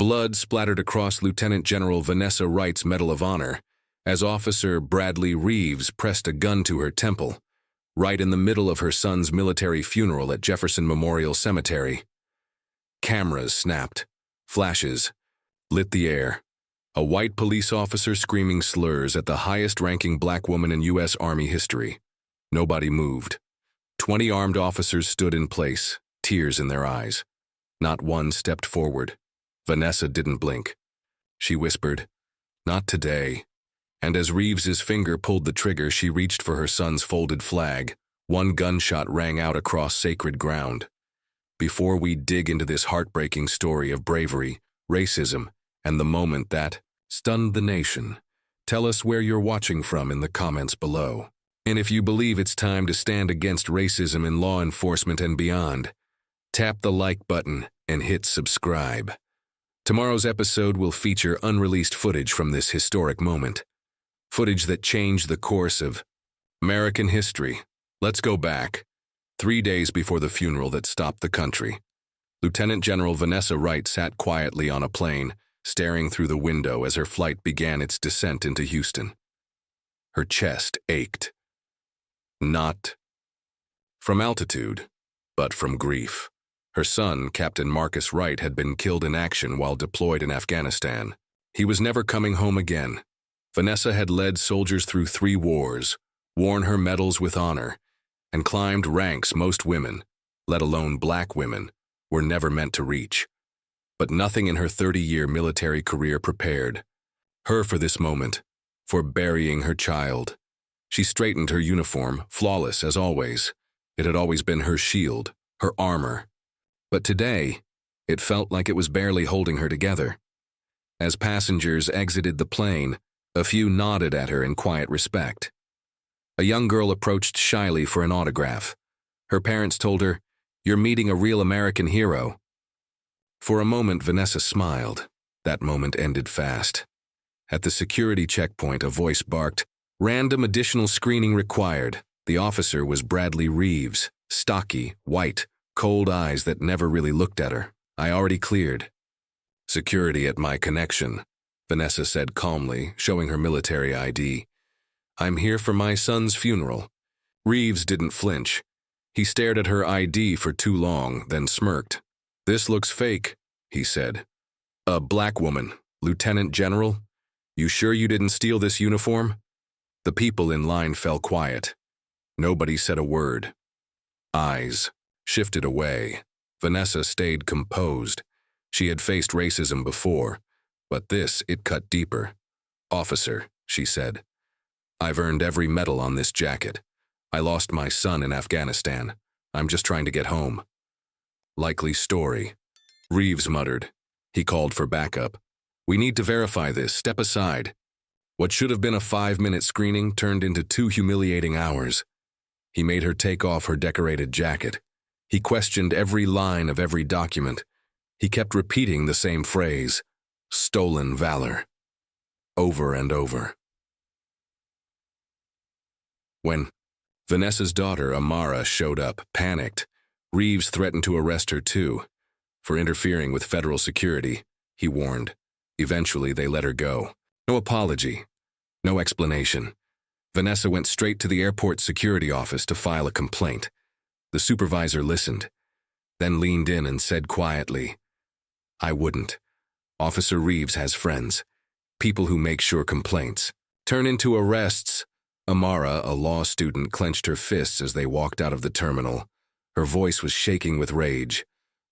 Blood splattered across Lieutenant General Vanessa Wright's Medal of Honor as Officer Bradley Reeves pressed a gun to her temple, right in the middle of her son's military funeral at Jefferson Memorial Cemetery. Cameras snapped. Flashes lit the air. A white police officer screaming slurs at the highest-ranking black woman in U.S. Army history. Nobody moved. 20 armed officers stood in place, tears in their eyes. Not one stepped forward. Vanessa didn't blink. She whispered, "Not today." And as Reeves's finger pulled the trigger, she reached for her son's folded flag. One gunshot rang out across sacred ground. Before we dig into this heartbreaking story of bravery, racism, and the moment that stunned the nation, tell us where you're watching from in the comments below. And if you believe it's time to stand against racism in law enforcement and beyond, tap the like button and hit subscribe. Tomorrow's episode will feature unreleased footage from this historic moment. Footage that changed the course of American history. Let's go back. 3 days before the funeral that stopped the country, Lieutenant General Vanessa Wright sat quietly on a plane, staring through the window as her flight began its descent into Houston. Her chest ached. Not from altitude, but from grief. Her son, Captain Marcus Wright, had been killed in action while deployed in Afghanistan. He was never coming home again. Vanessa had led soldiers through 3 wars, worn her medals with honor, and climbed ranks most women, let alone black women, were never meant to reach. But nothing in her 30-year military career prepared her for this moment, for burying her child. She straightened her uniform, flawless as always. It had always been her shield, her armor. But today, it felt like it was barely holding her together. As passengers exited the plane, a few nodded at her in quiet respect. A young girl approached shyly for an autograph. Her parents told her, "You're meeting a real American hero." For a moment, Vanessa smiled. That moment ended fast. At the security checkpoint, a voice barked, "Random additional screening required." The officer was Bradley Reeves, stocky, white, cold eyes that never really looked at her. "I already cleared." "Security at my connection," Vanessa said calmly, showing her military ID. "I'm here for my son's funeral." Reeves didn't flinch. He stared at her ID for too long, then smirked. "This looks fake," he said. "A black woman, Lieutenant General? You sure you didn't steal this uniform?" The people in line fell quiet. Nobody said a word. Eyes shifted away. Vanessa stayed composed. She had faced racism before, but this, it cut deeper. "Officer," she said, "I've earned every medal on this jacket. I lost my son in Afghanistan. I'm just trying to get home." "Likely story," Reeves muttered. He called for backup. "We need to verify this. Step aside." What should have been a 5-minute screening turned into 2 humiliating hours. He made her take off her decorated jacket. He questioned every line of every document. He kept repeating the same phrase, "stolen valor," over and over. When Vanessa's daughter, Amara, showed up, panicked, Reeves threatened to arrest her too. For interfering with federal security, he warned. Eventually, they let her go. No apology, no explanation. Vanessa went straight to the airport security office to file a complaint. The supervisor listened, then leaned in and said quietly, "I wouldn't. Officer Reeves has friends, people who make sure complaints turn into arrests." Amara, a law student, clenched her fists as they walked out of the terminal. Her voice was shaking with rage.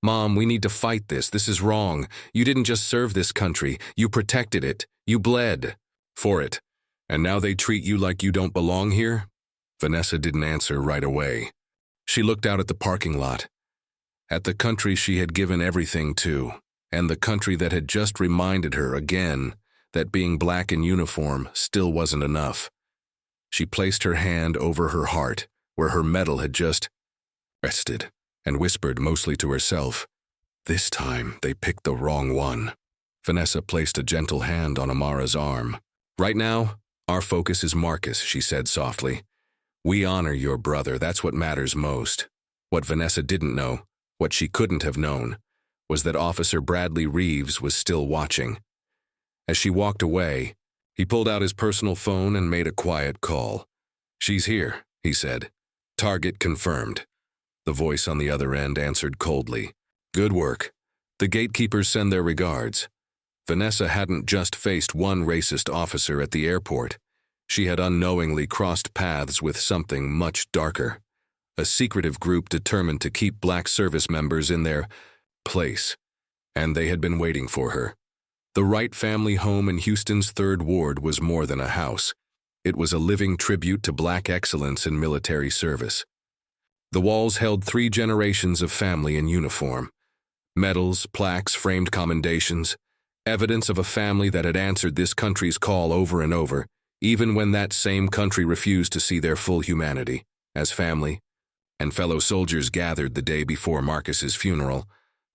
"Mom, we need to fight this. This is wrong. You didn't just serve this country. You protected it. You bled for it. And now they treat you like you don't belong here?" Vanessa didn't answer right away. She looked out at the parking lot, at the country she had given everything to, and the country that had just reminded her again that being black in uniform still wasn't enough. She placed her hand over her heart, where her medal had just rested, and whispered mostly to herself, "This time they picked the wrong one." Vanessa placed a gentle hand on Amara's arm. "Right now, our focus is Marcus," she said softly. "We honor your brother. That's what matters most." What Vanessa didn't know, what she couldn't have known, was that Officer Bradley Reeves was still watching. As she walked away, he pulled out his personal phone and made a quiet call. "She's here," he said. "Target confirmed." The voice on the other end answered coldly. "Good work. The gatekeepers send their regards." Vanessa hadn't just faced one racist officer at the airport. She had unknowingly crossed paths with something much darker. A secretive group determined to keep black service members in their place. And they had been waiting for her. The Wright family home in Houston's 3rd Ward was more than a house. It was a living tribute to black excellence in military service. The walls held 3 generations of family in uniform. Medals, plaques, framed commendations, evidence of a family that had answered this country's call over and over, even when that same country refused to see their full humanity. As family and fellow soldiers gathered the day before Marcus's funeral,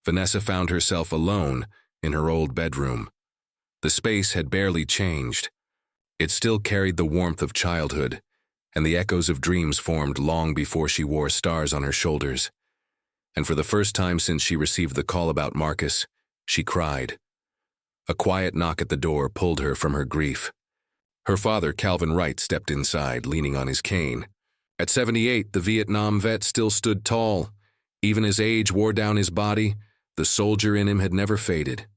Vanessa found herself alone in her old bedroom. The space had barely changed. It still carried the warmth of childhood, and the echoes of dreams formed long before she wore stars on her shoulders. And for the first time since she received the call about Marcus, she cried. A quiet knock at the door pulled her from her grief. Her father, Calvin Wright, stepped inside, leaning on his cane. At 78, the Vietnam vet still stood tall. Even as age wore down his body, the soldier in him had never faded.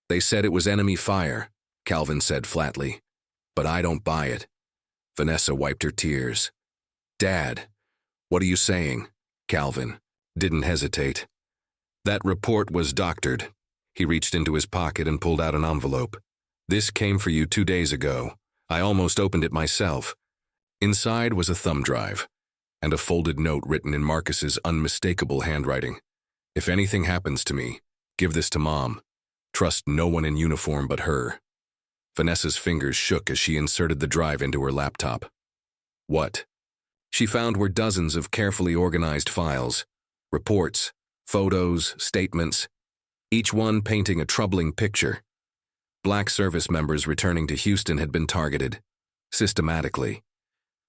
"They said it was enemy fire," Calvin said flatly. "But I don't buy it." Vanessa wiped her tears. "Dad, what are you saying?" Calvin didn't hesitate. "That report was doctored." He reached into his pocket and pulled out an envelope. "This came for you 2 days ago. I almost opened it myself." Inside was a thumb drive and a folded note written in Marcus's unmistakable handwriting. "If anything happens to me, give this to Mom. Trust no one in uniform but her." Vanessa's fingers shook as she inserted the drive into her laptop. What she found were dozens of carefully organized files, reports, photos, statements, each one painting a troubling picture. Black service members returning to Houston had been targeted, systematically.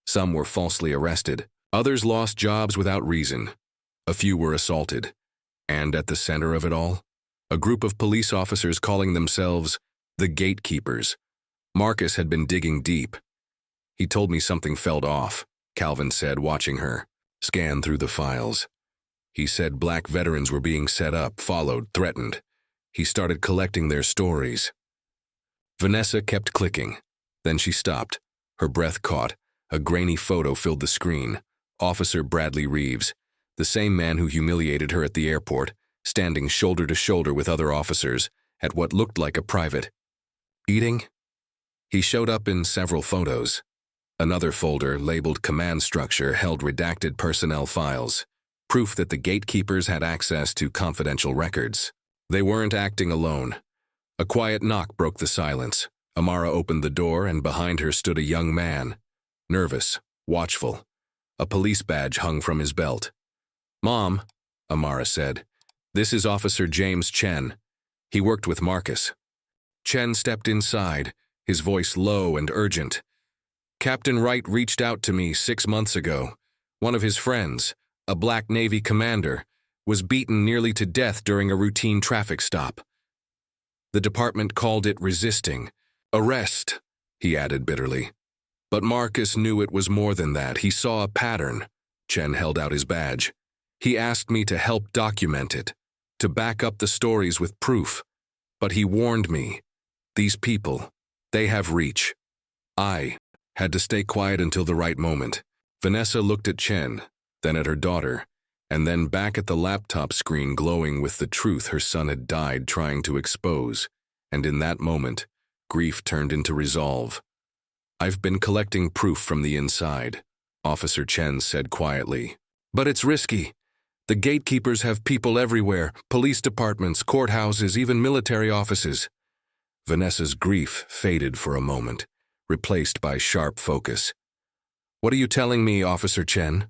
Some were falsely arrested, others lost jobs without reason. A few were assaulted. And at the center of it all, a group of police officers calling themselves the Gatekeepers. Marcus had been digging deep. "He told me something felt off," Calvin said, watching her scan through the files. "He said black veterans were being set up, followed, threatened. He started collecting their stories." Vanessa kept clicking. Then she stopped. Her breath caught. A grainy photo filled the screen. Officer Bradley Reeves, the same man who humiliated her at the airport, standing shoulder to shoulder with other officers at what looked like a private meeting. He showed up in several photos. Another folder, labeled Command Structure, held redacted personnel files, proof that the gatekeepers had access to confidential records. They weren't acting alone. A quiet knock broke the silence. Amara opened the door, and behind her stood a young man, nervous, watchful. A police badge hung from his belt. "Mom," Amara said, "this is Officer James Chen. He worked with Marcus." Chen stepped inside, his voice low and urgent. "Captain Wright reached out to me 6 months ago. One of his friends, a black Navy commander, was beaten nearly to death during a routine traffic stop. The department called it resisting. Arrest," he added bitterly. "But Marcus knew it was more than that. He saw a pattern." Chen held out his badge. "He asked me to help document it, to back up the stories with proof. But he warned me. These people, they have reach." I had to stay quiet until the right moment. Vanessa looked at Chen, then at her daughter, and then back at the laptop screen glowing with the truth her son had died trying to expose. And in that moment, grief turned into resolve. "I've been collecting proof from the inside," Officer Chen said quietly. "But it's risky. The gatekeepers have people everywhere, police departments, courthouses, even military offices." Vanessa's grief faded for a moment, replaced by sharp focus. "What are you telling me, Officer Chen?"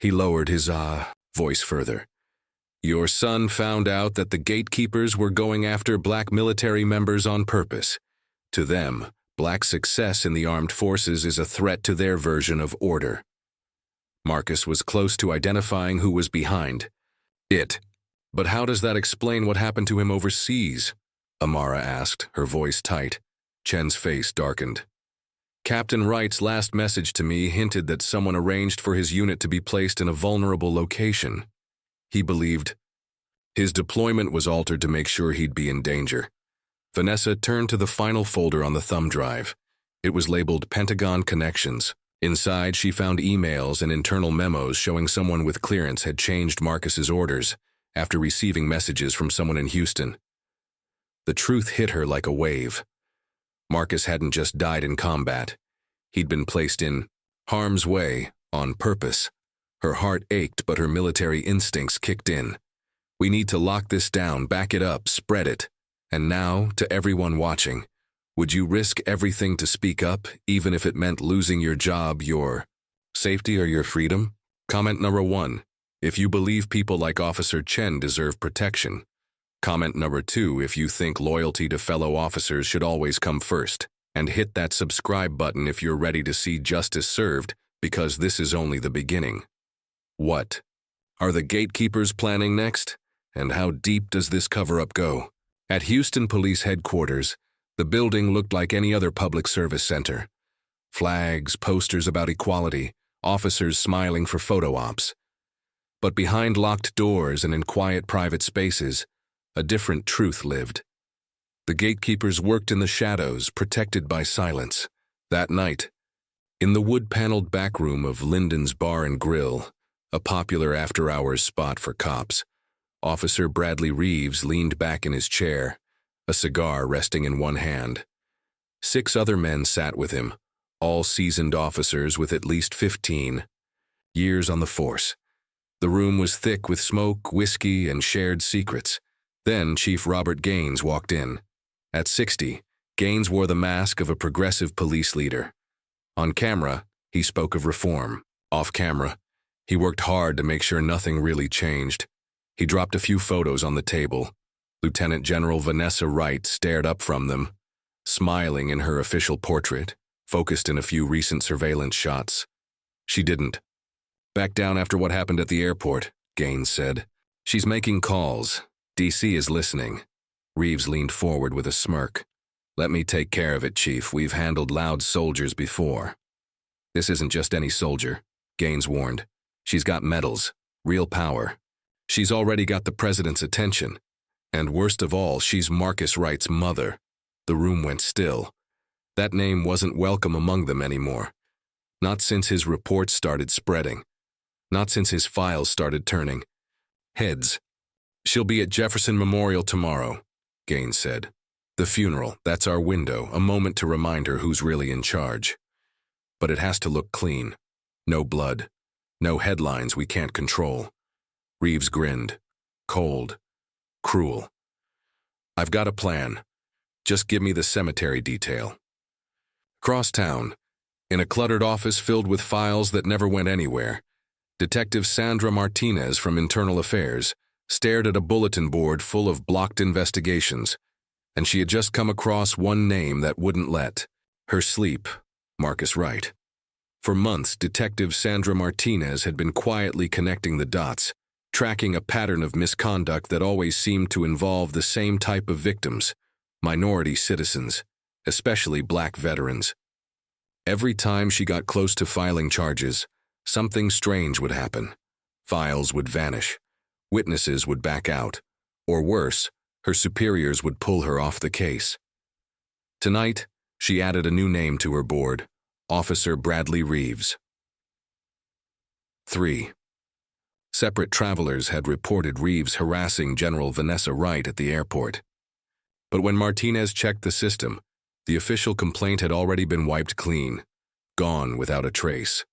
He lowered his voice further. "Your son found out that the gatekeepers were going after black military members on purpose. To them, black success in the armed forces is a threat to their version of order." Marcus was close to identifying who was behind it. But how does that explain what happened to him overseas? Amara asked, her voice tight. Chen's face darkened. Captain Wright's last message to me hinted that someone arranged for his unit to be placed in a vulnerable location. He believed his deployment was altered to make sure he'd be in danger. Vanessa turned to the final folder on the thumb drive. It was labeled Pentagon Connections. Inside, she found emails and internal memos showing someone with clearance had changed Marcus's orders after receiving messages from someone in Houston. The truth hit her like a wave. Marcus hadn't just died in combat. He'd been placed in harm's way on purpose. Her heart ached, but her military instincts kicked in. We need to lock this down, back it up, spread it. And now, to everyone watching, would you risk everything to speak up, even if it meant losing your job, your safety, or your freedom? Comment number 1. If you believe people like Officer Chen deserve protection. Comment number 2 if you think loyalty to fellow officers should always come first. And hit that subscribe button if you're ready to see justice served, because this is only the beginning. What are the gatekeepers planning next? And how deep does this cover-up go? At Houston Police Headquarters, the building looked like any other public service center. Flags, posters about equality, officers smiling for photo ops. But behind locked doors and in quiet private spaces, a different truth lived. The gatekeepers worked in the shadows, protected by silence. That night, in the wood-paneled back room of Lyndon's Bar and Grill, a popular after-hours spot for cops, Officer Bradley Reeves leaned back in his chair, a cigar resting in one hand. 6 other men sat with him, all seasoned officers with at least 15 years on the force. The room was thick with smoke, whiskey, and shared secrets. Then Chief Robert Gaines walked in. At 60, Gaines wore the mask of a progressive police leader. On camera, he spoke of reform. Off camera, he worked hard to make sure nothing really changed. He dropped a few photos on the table. Lieutenant General Vanessa Wright stared up from them, smiling in her official portrait, focused in a few recent surveillance shots. She didn't back down after what happened at the airport, Gaines said. She's making calls. DC is listening. Reeves leaned forward with a smirk. Let me take care of it, Chief. We've handled loud soldiers before. This isn't just any soldier, Gaines warned. She's got medals, real power. She's already got the president's attention. And worst of all, she's Marcus Wright's mother. The room went still. That name wasn't welcome among them anymore. Not since his reports started spreading. Not since his files started turning heads. She'll be at Jefferson Memorial tomorrow, Gaines said. The funeral, that's our window, a moment to remind her who's really in charge. But it has to look clean. No blood. No headlines we can't control. Reeves grinned. Cold. Cruel. I've got a plan. Just give me the cemetery detail. Across town, in a cluttered office filled with files that never went anywhere, Detective Sandra Martinez from Internal Affairs stared at a bulletin board full of blocked investigations, and she had just come across one name that wouldn't let her sleep, Marcus Wright. For months, Detective Sandra Martinez had been quietly connecting the dots, tracking a pattern of misconduct that always seemed to involve the same type of victims, minority citizens, especially black veterans. Every time she got close to filing charges, something strange would happen. Files would vanish. Witnesses would back out. Or worse, her superiors would pull her off the case. Tonight, she added a new name to her board, Officer Bradley Reeves. 3. Separate travelers had reported Reeves harassing General Vanessa Wright at the airport. But when Martinez checked the system, the official complaint had already been wiped clean, gone without a trace.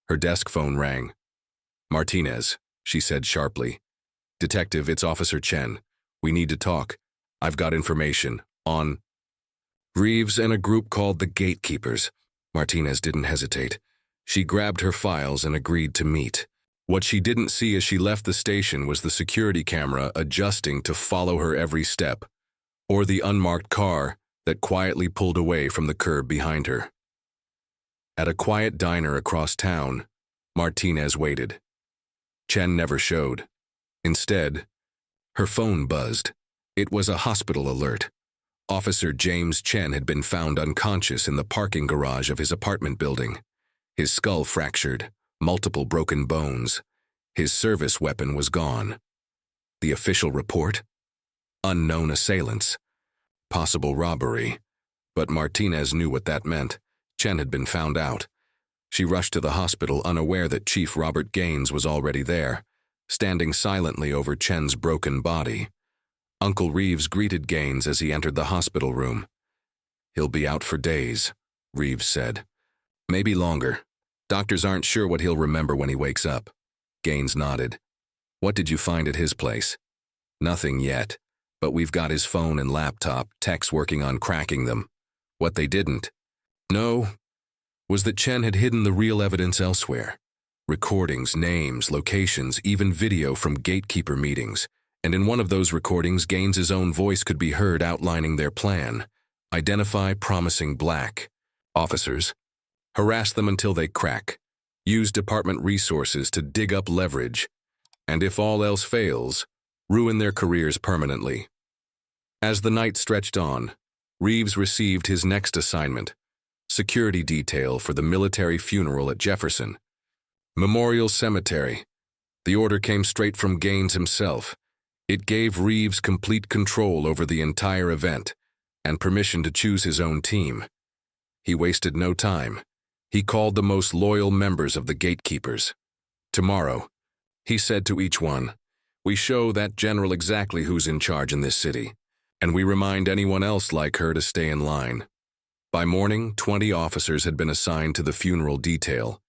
Her desk phone rang. Martinez, she said sharply. Detective, it's Officer Chen. We need to talk. I've got information on Reeves and a group called the Gatekeepers. Martinez didn't hesitate. She grabbed her files and agreed to meet. What she didn't see as she left the station was the security camera adjusting to follow her every step, or the unmarked car that quietly pulled away from the curb behind her. At a quiet diner across town, Martinez waited. Chen never showed. Instead, Her phone buzzed. It was a hospital alert. Officer James Chen had been found unconscious in the parking garage of his apartment building. His skull fractured, multiple broken bones. His service weapon was gone. The official report? Unknown assailants. Possible robbery. But Martinez knew what that meant. Chen had been found out. She rushed to the hospital, unaware that Chief Robert Gaines was already there, standing silently over Chen's broken body. Uncle Reeves greeted Gaines as he entered the hospital room. "He'll be out for days," Reeves said. "Maybe longer. Doctors aren't sure what he'll remember when he wakes up." Gaines nodded. "What did you find at his place?" "Nothing yet, but we've got his phone and laptop, techs working on cracking them. What they didn't know was that Chen had hidden the real evidence elsewhere. Recordings, names, locations, even video from gatekeeper meetings. And in one of those recordings, Gaines's own voice could be heard outlining their plan. Identify promising black officers. Harass them until they crack. Use department resources to dig up leverage. And if all else fails, ruin their careers permanently. As the night stretched on, Reeves received his next assignment: security detail for the military funeral at Jefferson Memorial Cemetery. The order came straight from Gaines himself. It gave Reeves complete control over the entire event and permission to choose his own team. He wasted no time. He called the most loyal members of the gatekeepers. "Tomorrow," he said to each one, "we show that general exactly who's in charge in this city, and we remind anyone else like her to stay in line." By morning, 20 officers had been assigned to the funeral detail.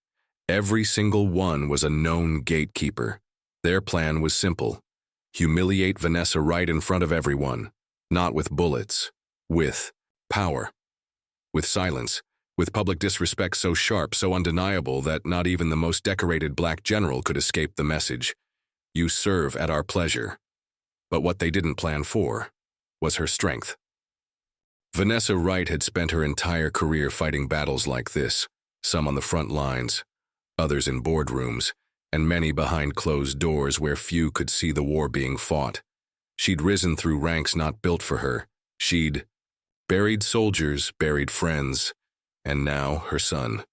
Every single one was a known gatekeeper. Their plan was simple: humiliate Vanessa right in front of everyone, not with bullets, with power, with silence, with public disrespect so sharp, so undeniable that not even the most decorated black general could escape the message: "You serve at our pleasure." But what they didn't plan for was her strength. Vanessa Wright had spent her entire career fighting battles like this, some on the front lines, others in boardrooms, and many behind closed doors where few could see the war being fought. She'd risen through ranks not built for her. She'd buried soldiers, buried friends, and now her son.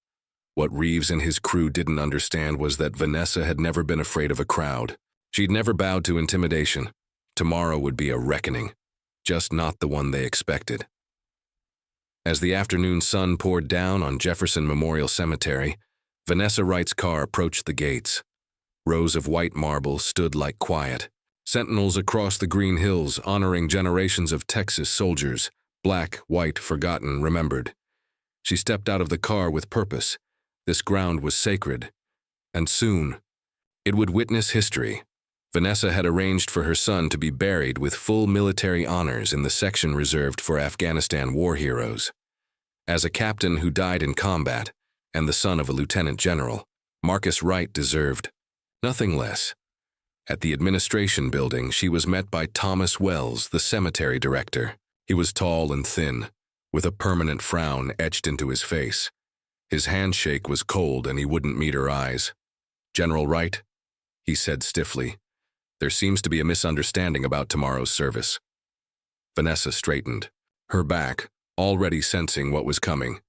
What Reeves and his crew didn't understand was that Vanessa had never been afraid of a crowd. She'd never bowed to intimidation. Tomorrow would be a reckoning, just not the one they expected. As the afternoon sun poured down on Jefferson Memorial Cemetery, Vanessa Wright's car approached the gates. Rows of white marble stood like quiet, sentinels across the green hills honoring generations of Texas soldiers, black, white, forgotten, remembered. She stepped out of the car with purpose. This ground was sacred, and soon it would witness history. Vanessa had arranged for her son to be buried with full military honors in the section reserved for Afghanistan war heroes. As a captain who died in combat, and the son of a lieutenant general, Marcus Wright deserved nothing less. At the administration building, she was met by Thomas Wells, the cemetery director. He was tall and thin, with a permanent frown etched into his face. His handshake was cold and he wouldn't meet her eyes. "General Wright," he said stiffly, "there seems to be a misunderstanding about tomorrow's service." Vanessa straightened, her back already sensing what was coming.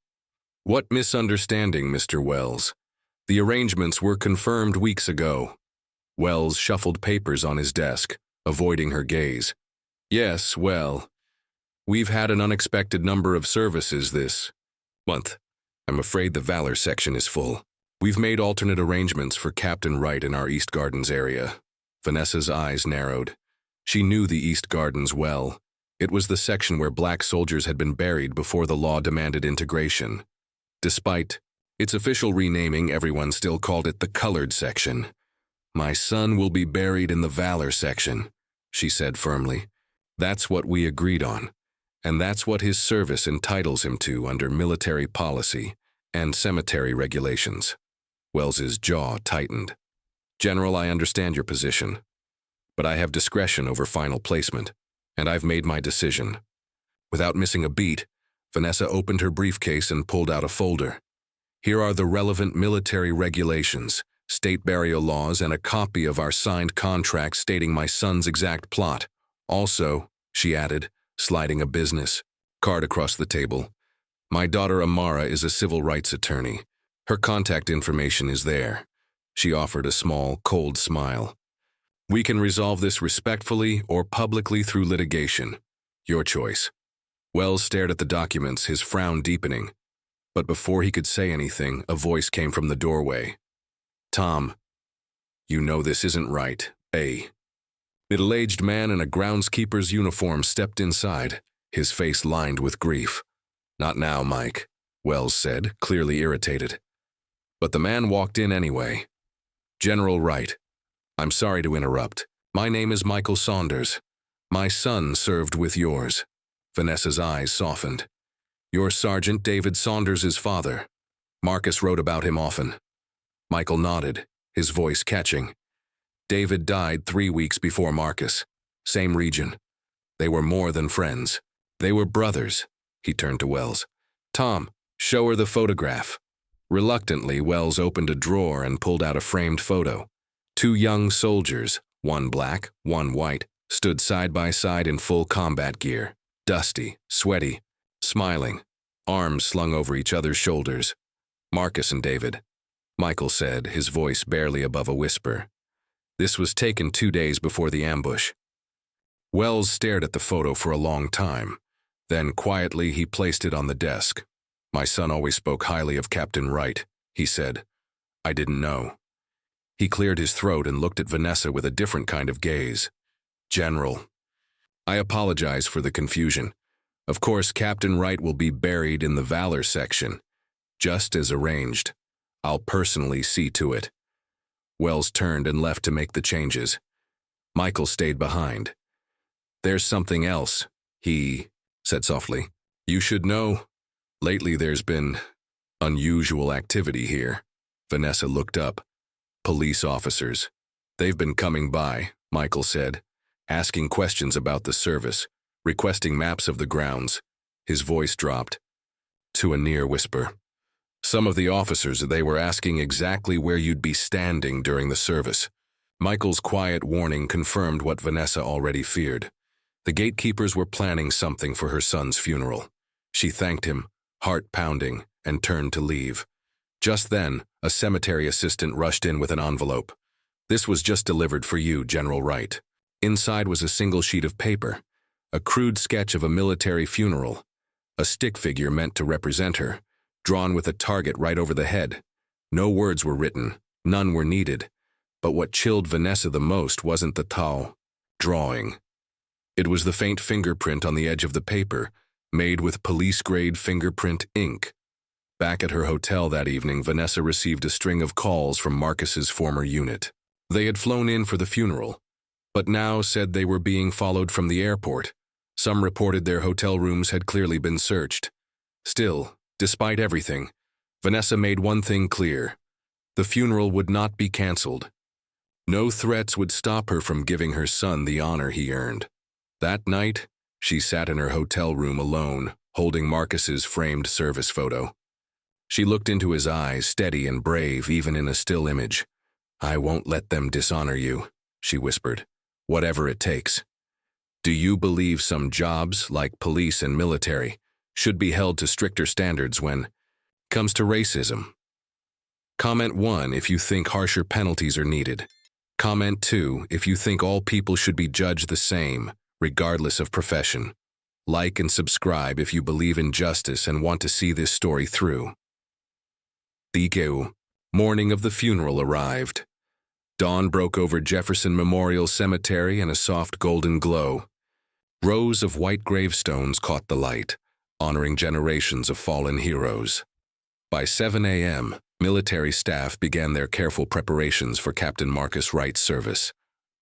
"What misunderstanding, Mr. Wells? The arrangements were confirmed weeks ago." Wells shuffled papers on his desk, avoiding her gaze. "Yes, well, we've had an unexpected number of services this month. I'm afraid the Valor section is full. We've made alternate arrangements for Captain Wright in our East Gardens area." Vanessa's eyes narrowed. She knew the East Gardens well. It was the section where black soldiers had been buried before the law demanded integration. Despite its official renaming, everyone still called it the colored section. "My son will be buried in the Valor section," she said firmly. "That's what we agreed on, and that's what his service entitles him to under military policy and cemetery regulations." Wells's jaw tightened. "General, I understand your position, but I have discretion over final placement, and I've made my decision." Without missing a beat, Vanessa opened her briefcase and pulled out a folder. "Here are the relevant military regulations. state burial laws, and a copy of our signed contract stating my son's exact plot. Also, she added, sliding a business card across the table, my daughter Amara is a civil rights attorney. Her contact information is there. She offered a small, cold smile. We can resolve this respectfully or publicly through litigation. Your choice. Wells stared at the documents, his frown deepening. But before he could say anything, a voice came from the doorway. Tom, you know this isn't right, eh? Middle-aged man in a groundskeeper's uniform stepped inside, his face lined with grief. Not now, Mike, Wells said, clearly irritated. But the man walked in anyway. General Wright, I'm sorry to interrupt. My name is Michael Saunders. My son served with yours. Vanessa's eyes softened. You're Sergeant David Saunders' father. Marcus wrote about him often. Michael nodded, his voice catching. David died 3 weeks before Marcus. Same region. They were more than friends. They were brothers. He turned to Wells. Tom, show her the photograph. Reluctantly, Wells opened a drawer and pulled out a framed photo. 2 young soldiers, one black, one white, stood side by side in full combat gear, dusty, sweaty, smiling, arms slung over each other's shoulders. Marcus and David, Michael said, his voice barely above a whisper. This was taken 2 days before the ambush. Wells stared at the photo for a long time. Then, quietly, he placed it on the desk. My son always spoke highly of Captain Wright, he said. I didn't know. He cleared his throat and looked at Vanessa with a different kind of gaze. General, I apologize for the confusion. Of course, Captain Wright will be buried in the Valor section, just as arranged. I'll personally see to it. Wells turned and left to make the changes. Michael stayed behind. There's something else, he said softly. You should know. Lately there's been unusual activity here. Vanessa looked up. Police officers. They've been coming by, Michael said, asking questions about the service, requesting maps of the grounds. His voice dropped to a near whisper. Some of the officers, they were asking exactly where you'd be standing during the service. Michael's quiet warning confirmed what Vanessa already feared. The gatekeepers were planning something for her son's funeral. She thanked him, heart pounding, and turned to leave. Just then, a cemetery assistant rushed in with an envelope. This was just delivered for you, General Wright. Inside was a single sheet of paper, a crude sketch of a military funeral, a stick figure meant to represent her, drawn with a target right over the head. No words were written, none were needed. But what chilled Vanessa the most wasn't the tall drawing. It was the faint fingerprint on the edge of the paper, made with police-grade fingerprint ink. Back at her hotel that evening, Vanessa received a string of calls from Marcus's former unit. They had flown in for the funeral, but now said they were being followed from the airport. Some reported their hotel rooms had clearly been searched. Still, despite everything, Vanessa made one thing clear. The funeral would not be canceled. No threats would stop her from giving her son the honor he earned. That night, she sat in her hotel room alone, holding Marcus's framed service photo. She looked into his eyes, steady and brave even in a still image. I won't let them dishonor you, she whispered, whatever it takes. Do you believe some jobs, like police and military, should be held to stricter standards when it comes to racism? Comment 1 if you think harsher penalties are needed. Comment 2 if you think all people should be judged the same, regardless of profession. Like and subscribe if you believe in justice and want to see this story through. The morning of the funeral arrived. Dawn broke over Jefferson Memorial Cemetery in a soft golden glow. Rows of white gravestones caught the light, honoring generations of fallen heroes. By 7 a.m., military staff began their careful preparations for Captain Marcus Wright's service.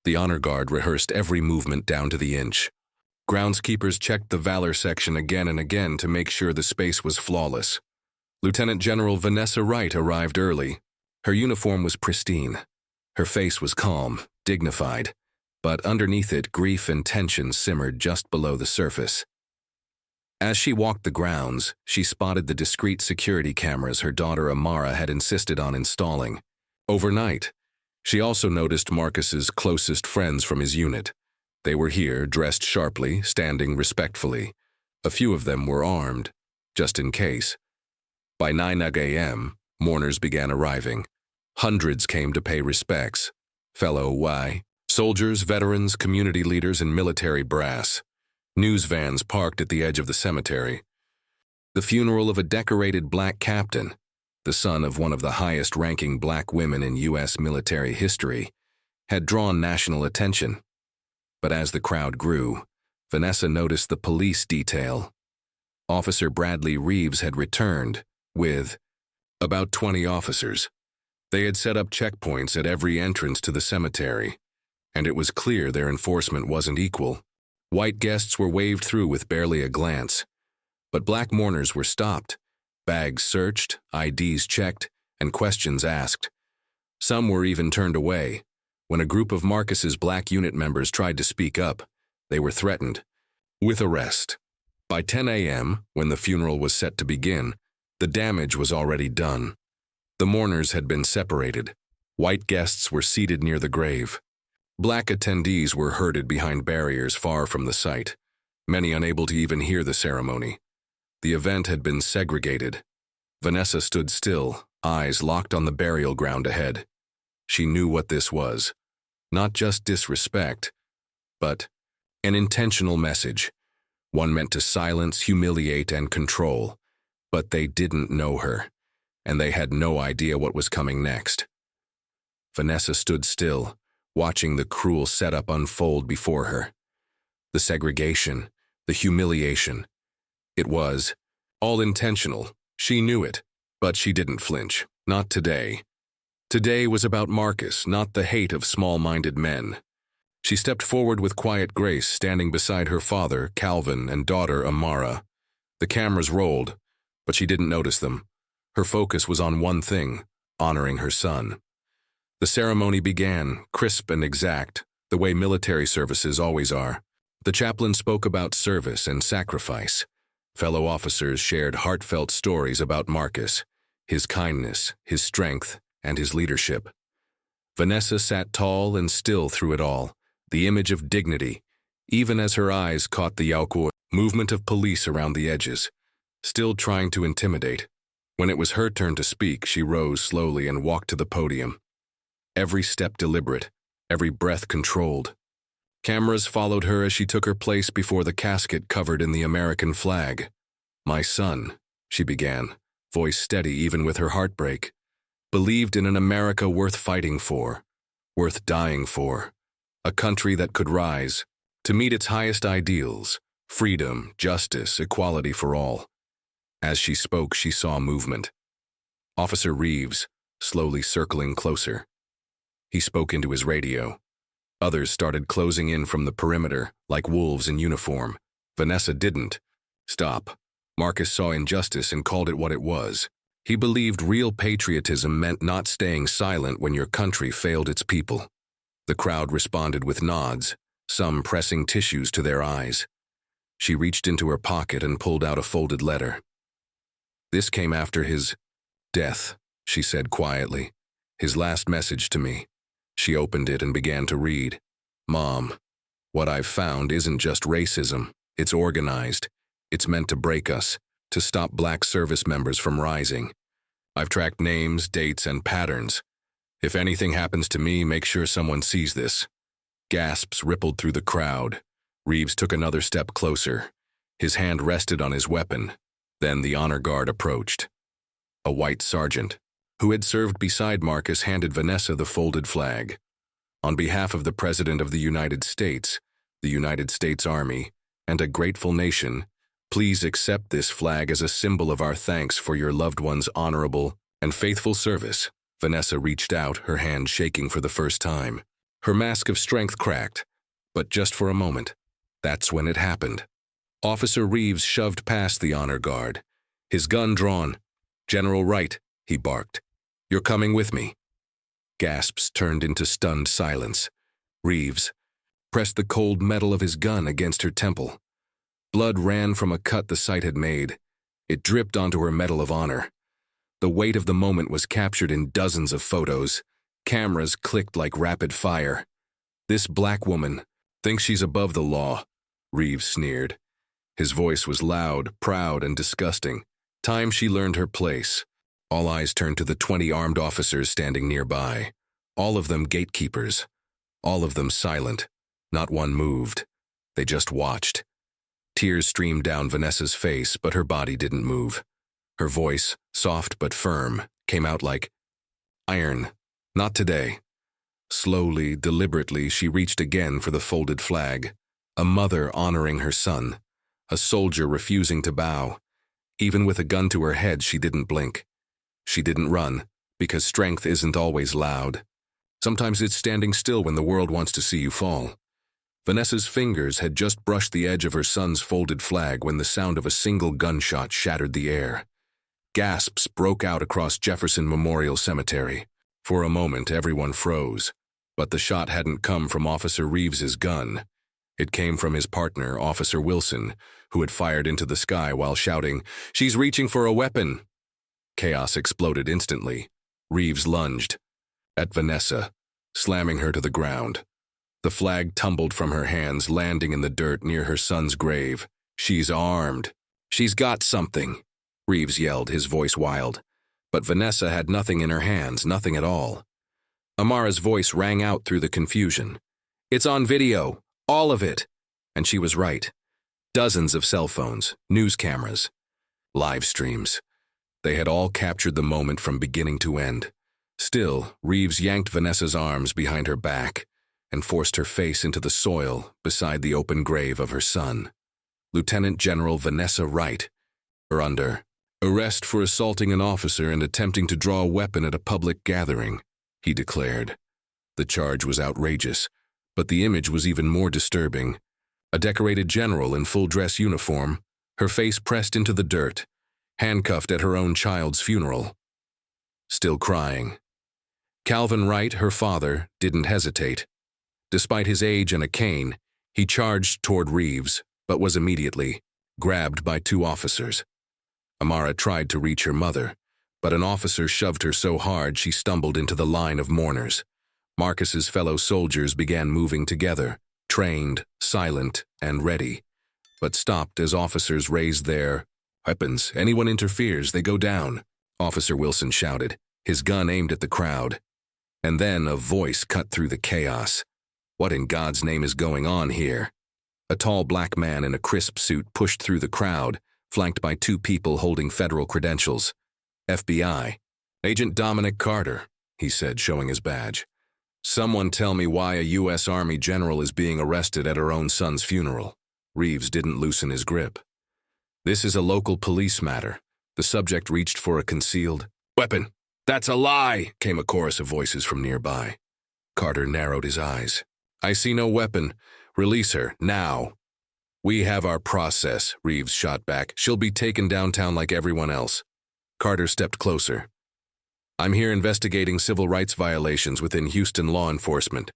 The honor guard rehearsed every movement down to the inch. Groundskeepers checked the Valor section again and again to make sure the space was flawless. Lieutenant General Vanessa Wright arrived early. Her uniform was pristine. Her face was calm, dignified, but underneath it, grief and tension simmered just below the surface. As she walked the grounds, she spotted the discreet security cameras her daughter Amara had insisted on installing. Overnight, she also noticed Marcus's closest friends from his unit. They were here, dressed sharply, standing respectfully. A few of them were armed, just in case. By 9 a.m., mourners began arriving. Hundreds came to pay respects. Fellow soldiers, veterans, community leaders, and military brass. News vans parked at the edge of the cemetery. The funeral of a decorated black captain, the son of one of the highest-ranking black women in U.S. military history, had drawn national attention. But as the crowd grew, Vanessa noticed the police detail. Officer Bradley Reeves had returned with about 20 officers. They had set up checkpoints at every entrance to the cemetery, and it was clear their enforcement wasn't equal. White guests were waved through with barely a glance, but black mourners were stopped, bags searched, IDs checked, and questions asked. Some were even turned away. When a group of Marcus's black unit members tried to speak up, they were threatened with arrest. By 10 a.m., when the funeral was set to begin, the damage was already done. The mourners had been separated. White guests were seated near the grave. Black attendees were herded behind barriers far from the site, many unable to even hear the ceremony. The event had been segregated. Vanessa stood still, eyes locked on the burial ground ahead. She knew what this was. Not just disrespect, but an intentional message. One meant to silence, humiliate, and control. But they didn't know her, and they had no idea what was coming next. Vanessa stood still, watching the cruel setup unfold before her. The segregation, the humiliation. It was all intentional. She knew it, but she didn't flinch. Not today. Today was about Marcus, not the hate of small-minded men. She stepped forward with quiet grace, standing beside her father, Calvin, and daughter, Amara. The cameras rolled, but she didn't notice them. Her focus was on one thing, honoring her son. The ceremony began, crisp and exact, the way military services always are. The chaplain spoke about service and sacrifice. Fellow officers shared heartfelt stories about Marcus, his kindness, his strength, and his leadership. Vanessa sat tall and still through it all, the image of dignity, even as her eyes caught the movement of police around the edges, still trying to intimidate. When it was her turn to speak, she rose slowly and walked to the podium. Every step deliberate, every breath controlled. Cameras followed her as she took her place before the casket covered in the American flag. "My son," she began, voice steady even with her heartbreak, "believed in an America worth fighting for, worth dying for, a country that could rise to meet its highest ideals, freedom, justice, equality for all." As she spoke, she saw movement. Officer Reeves, slowly circling closer. He spoke into his radio. Others started closing in from the perimeter, like wolves in uniform. Vanessa didn't. Stop. Marcus saw injustice and called it what it was. He believed real patriotism meant not staying silent when your country failed its people. The crowd responded with nods, some pressing tissues to their eyes. She reached into her pocket and pulled out a folded letter. "This came after his death," she said quietly. "His last message to me." She opened it and began to read. "Mom, what I've found isn't just racism. It's organized. It's meant to break us, to stop black service members from rising. I've tracked names, dates, and patterns. If anything happens to me, make sure someone sees this." Gasps rippled through the crowd. Reeves took another step closer. His hand rested on his weapon. Then the honor guard approached. A white sergeant, who had served beside Marcus, handed Vanessa the folded flag. "On behalf of the President of the United States Army, and a grateful nation, please accept this flag as a symbol of our thanks for your loved one's honorable and faithful service." Vanessa reached out, her hand shaking for the first time. Her mask of strength cracked, but just for a moment. That's when it happened. Officer Reeves shoved past the honor guard, his gun drawn. "General Wright," he barked, "you're coming with me." Gasps turned into stunned silence. Reeves pressed the cold metal of his gun against her temple. Blood ran from a cut the site had made. It dripped onto her Medal of Honor. The weight of the moment was captured in dozens of photos, Cameras clicked like rapid fire. "This black woman thinks she's above the law," Reeves sneered. His voice was loud, proud, and disgusting. Time she learned her place. All eyes turned to the 20 armed officers standing nearby. All of them gatekeepers. All of them silent. Not one moved. They just watched. Tears streamed down Vanessa's face, but her body didn't move. Her voice, soft but firm, came out like, "Iron. Not today." Slowly, deliberately, she reached again for the folded flag. A mother honoring her son. A soldier refusing to bow. Even with a gun to her head, she didn't blink. She didn't run, because strength isn't always loud. Sometimes it's standing still when the world wants to see you fall. Vanessa's fingers had just brushed the edge of her son's folded flag when the sound of a single gunshot shattered the air. Gasps broke out across Jefferson Memorial Cemetery. For a moment, everyone froze. But the shot hadn't come from Officer Reeves's gun. It came from his partner, Officer Wilson, who had fired into the sky while shouting, "She's reaching for a weapon!" Chaos exploded instantly. Reeves lunged at Vanessa, slamming her to the ground. The flag tumbled from her hands, landing in the dirt near her son's grave. "She's armed. She's got something," Reeves yelled, his voice wild. But Vanessa had nothing in her hands, nothing at all. Amara's voice rang out through the confusion. "It's on video. All of it." And she was right. Dozens of cell phones, news cameras, live streams. They had all captured the moment from beginning to end. Still, Reeves yanked Vanessa's arms behind her back and forced her face into the soil beside the open grave of her son. Lieutenant General Vanessa Wright, or under arrest for assaulting an officer and attempting to draw a weapon at a public gathering, he declared. The charge was outrageous, but the image was even more disturbing. A decorated general in full-dress uniform, her face pressed into the dirt, handcuffed at her own child's funeral. Still crying. Calvin Wright, her father, didn't hesitate. Despite his age and a cane, he charged toward Reeves, but was immediately grabbed by 2 officers. Amara tried to reach her mother, but an officer shoved her so hard she stumbled into the line of mourners. Marcus's fellow soldiers began moving together, trained, silent, and ready, but stopped as officers raised their weapons. "Anyone interferes, they go down," Officer Wilson shouted, his gun aimed at the crowd. And then a voice cut through the chaos. "What in God's name is going on here?" A tall black man in a crisp suit pushed through the crowd, flanked by 2 people holding federal credentials. "FBI. Agent Dominic Carter," he said, showing his badge. "Someone tell me why a U.S. Army general is being arrested at her own son's funeral." Reeves didn't loosen his grip. "This is a local police matter." The subject reached for a concealed weapon. "That's a lie," came a chorus of voices from nearby. Carter narrowed his eyes. "I see no weapon. Release her, now." "We have our process," Reeves shot back. "She'll be taken downtown like everyone else." Carter stepped closer. "I'm here investigating civil rights violations within Houston law enforcement.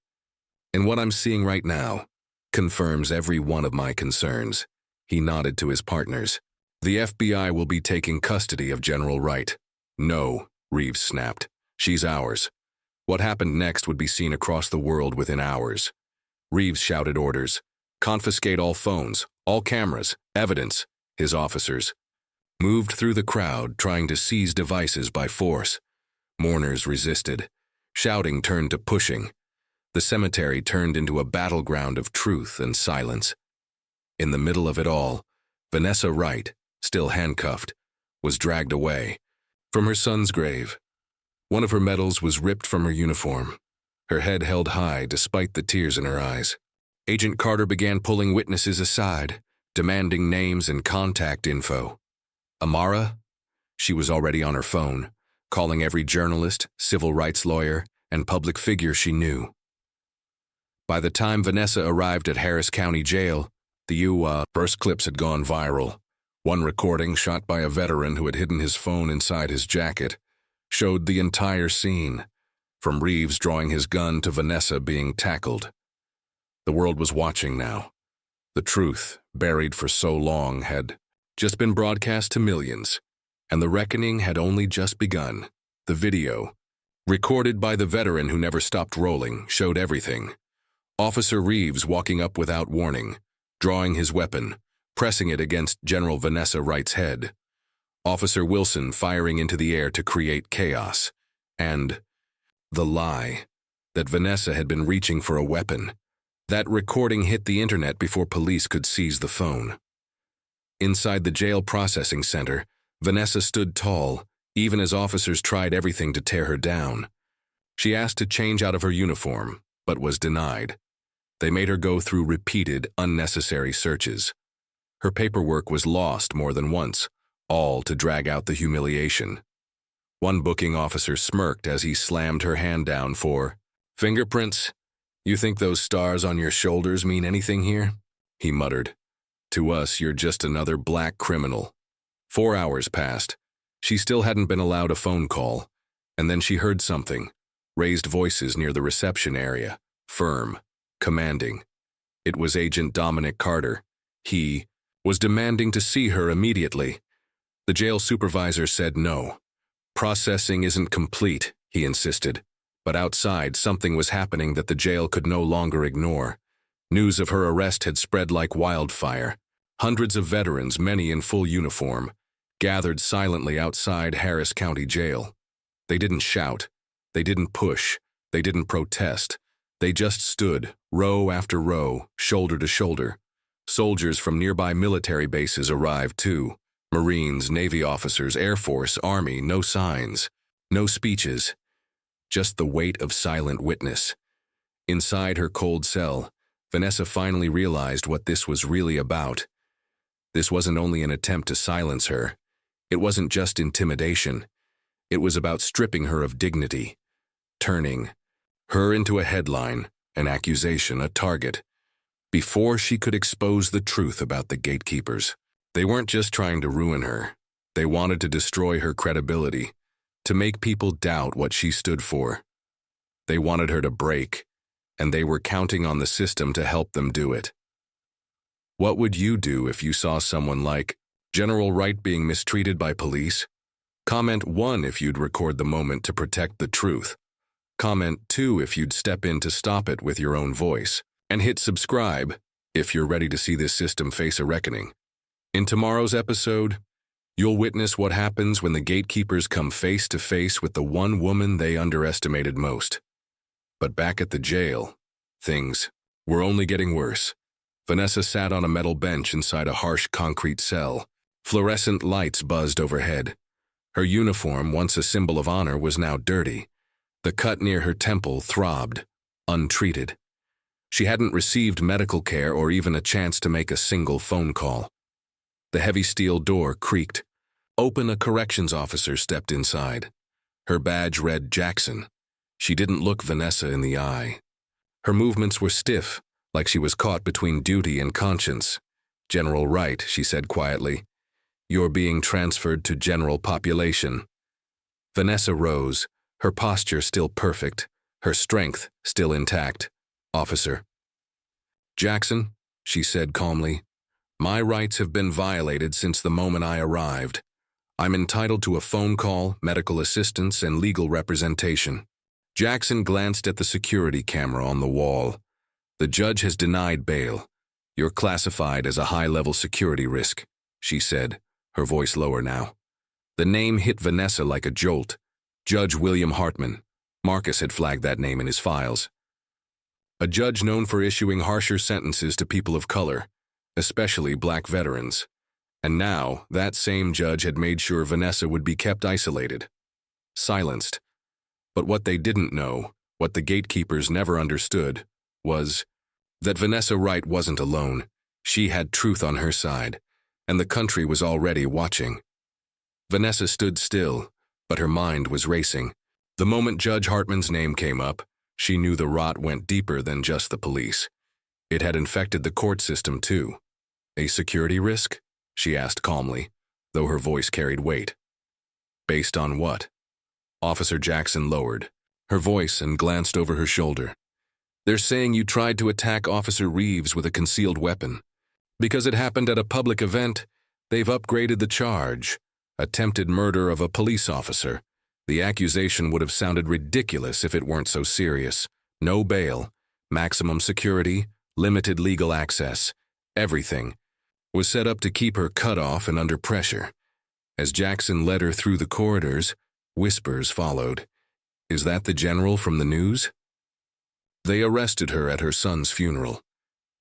And what I'm seeing right now confirms every one of my concerns." He nodded to his partners. "The FBI will be taking custody of General Wright." "No," Reeves snapped. "She's ours." What happened next would be seen across the world within hours. Reeves shouted orders. "Confiscate all phones, all cameras, evidence." His officers moved through the crowd, trying to seize devices by force. Mourners resisted. Shouting turned to pushing. The cemetery turned into a battleground of truth and silence. In the middle of it all, Vanessa Wright, still handcuffed, was dragged away from her son's grave. One of her medals was ripped from her uniform, her head held high despite the tears in her eyes. Agent Carter began pulling witnesses aside, demanding names and contact info. Amara? She was already on her phone, calling every journalist, civil rights lawyer, and public figure she knew. By the time Vanessa arrived at Harris County Jail, the first clips had gone viral. One recording, shot by a veteran who had hidden his phone inside his jacket, showed the entire scene, from Reeves drawing his gun to Vanessa being tackled. The world was watching now. The truth, buried for so long, had just been broadcast to millions, and the reckoning had only just begun. The video, Recorded by the veteran who never stopped rolling, showed everything. Officer Reeves walking up without warning, drawing his weapon, pressing it against General Vanessa Wright's head. Officer Wilson firing into the air to create chaos. And the lie that Vanessa had been reaching for a weapon. That recording hit the internet before police could seize the phone. Inside the jail processing center, Vanessa stood tall, even as officers tried everything to tear her down. She asked to change out of her uniform, but was denied. They made her go through repeated, unnecessary searches. Her paperwork was lost more than once, all to drag out the humiliation. One booking officer smirked as he slammed her hand down for fingerprints. "You think those stars on your shoulders mean anything here?" he muttered. "To us, you're just another black criminal." 4 hours passed. She still hadn't been allowed a phone call, and then she heard something. Raised voices near the reception area, firm, commanding. It was Agent Dominic Carter. He was demanding to see her immediately. The jail supervisor said no. "Processing isn't complete," he insisted. But outside, something was happening that the jail could no longer ignore. News of her arrest had spread like wildfire. Hundreds of veterans, many in full uniform, gathered silently outside Harris County Jail. They didn't shout. They didn't push. They didn't protest. They just stood, row after row, shoulder to shoulder. Soldiers from nearby military bases arrived too. Marines, Navy officers, Air Force, Army, no signs, no speeches. Just the weight of silent witness. Inside her cold cell, Vanessa finally realized what this was really about. This wasn't only an attempt to silence her. It wasn't just intimidation. It was about stripping her of dignity, turning her into a headline, an accusation, a target, before she could expose the truth about the gatekeepers. They weren't just trying to ruin her. They wanted to destroy her credibility, to make people doubt what she stood for. They wanted her to break, and they were counting on the system to help them do it. What would you do if you saw someone like General Wright being mistreated by police? Comment 1 if you'd record the moment to protect the truth. Comment 2 if you'd step in to stop it with your own voice. And hit subscribe if you're ready to see this system face a reckoning. In tomorrow's episode, you'll witness what happens when the gatekeepers come face to face with the one woman they underestimated most. But back at the jail, things were only getting worse. Vanessa sat on a metal bench inside a harsh concrete cell. Fluorescent lights buzzed overhead. Her uniform, once a symbol of honor, was now dirty. The cut near her temple throbbed, untreated. She hadn't received medical care or even a chance to make a single phone call. The heavy steel door creaked. A corrections officer stepped inside. Her badge read Jackson. She didn't look Vanessa in the eye. Her movements were stiff, like she was caught between duty and conscience. "General Wright," she said quietly. "You're being transferred to general population." Vanessa rose, her posture still perfect, her strength still intact. "Officer." "Jackson," she said calmly, "my rights have been violated since the moment I arrived. I'm entitled to a phone call, medical assistance, and legal representation." Jackson glanced at the security camera on the wall. "The judge has denied bail. You're classified as a high-level security risk," she said, her voice lower now. The name hit Vanessa like a jolt. Judge William Hartman. Marcus had flagged that name in his files. A judge known for issuing harsher sentences to people of color, especially black veterans. And now, that same judge had made sure Vanessa would be kept isolated, silenced. But what they didn't know, what the gatekeepers never understood, was that Vanessa Wright wasn't alone. She had truth on her side, and the country was already watching. Vanessa stood still, but her mind was racing. The moment Judge Hartman's name came up, she knew the rot went deeper than just the police. It had infected the court system too. "A security risk?" she asked calmly, though her voice carried weight. "Based on what?" Officer Jackson lowered her voice and glanced over her shoulder. "They're saying you tried to attack Officer Reeves with a concealed weapon. Because it happened at a public event, they've upgraded the charge. Attempted murder of a police officer. The accusation would have sounded ridiculous if it weren't so serious. No bail, maximum security, limited legal access, everything was set up to keep her cut off and under pressure. As Jackson led her through the corridors, whispers followed. "Is that the general from the news?" They arrested her at her son's funeral.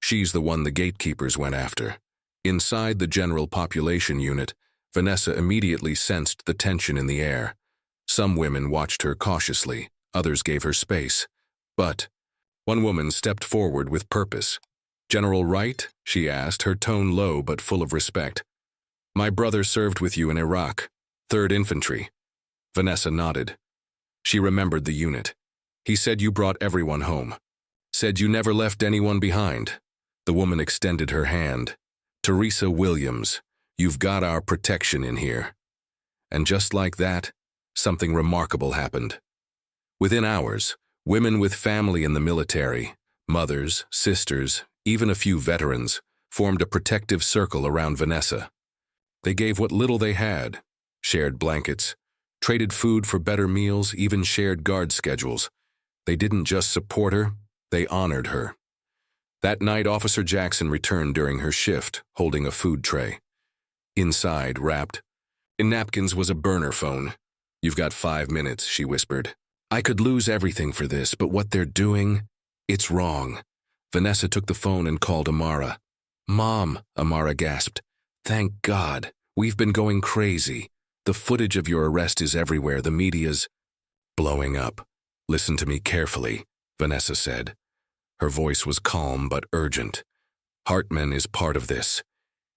She's the one the gatekeepers went after. Inside the general population unit, Vanessa immediately sensed the tension in the air. Some women watched her cautiously, others gave her space. But one woman stepped forward with purpose. "General Wright?" she asked, her tone low but full of respect. "My brother served with you in Iraq, 3rd Infantry." Vanessa nodded. She remembered the unit. "He said you brought everyone home. Said you never left anyone behind." The woman extended her hand. "Teresa Williams, you've got our protection in here." And just like that, something remarkable happened. Within hours, women with family in the military, mothers, sisters, even a few veterans, formed a protective circle around Vanessa. They gave what little they had, shared blankets, traded food for better meals, even shared guard schedules. They didn't just support her, they honored her. That night, Officer Jackson returned during her shift, holding a food tray. Inside, wrapped in napkins, was a burner phone. "You've got 5 minutes," she whispered. "I could lose everything for this, but what they're doing, it's wrong." Vanessa took the phone and called Amara. "Mom," Amara gasped. "Thank God. We've been going crazy. The footage of your arrest is everywhere. The media's blowing up." "Listen to me carefully," Vanessa said. Her voice was calm but urgent. "Hartman is part of this.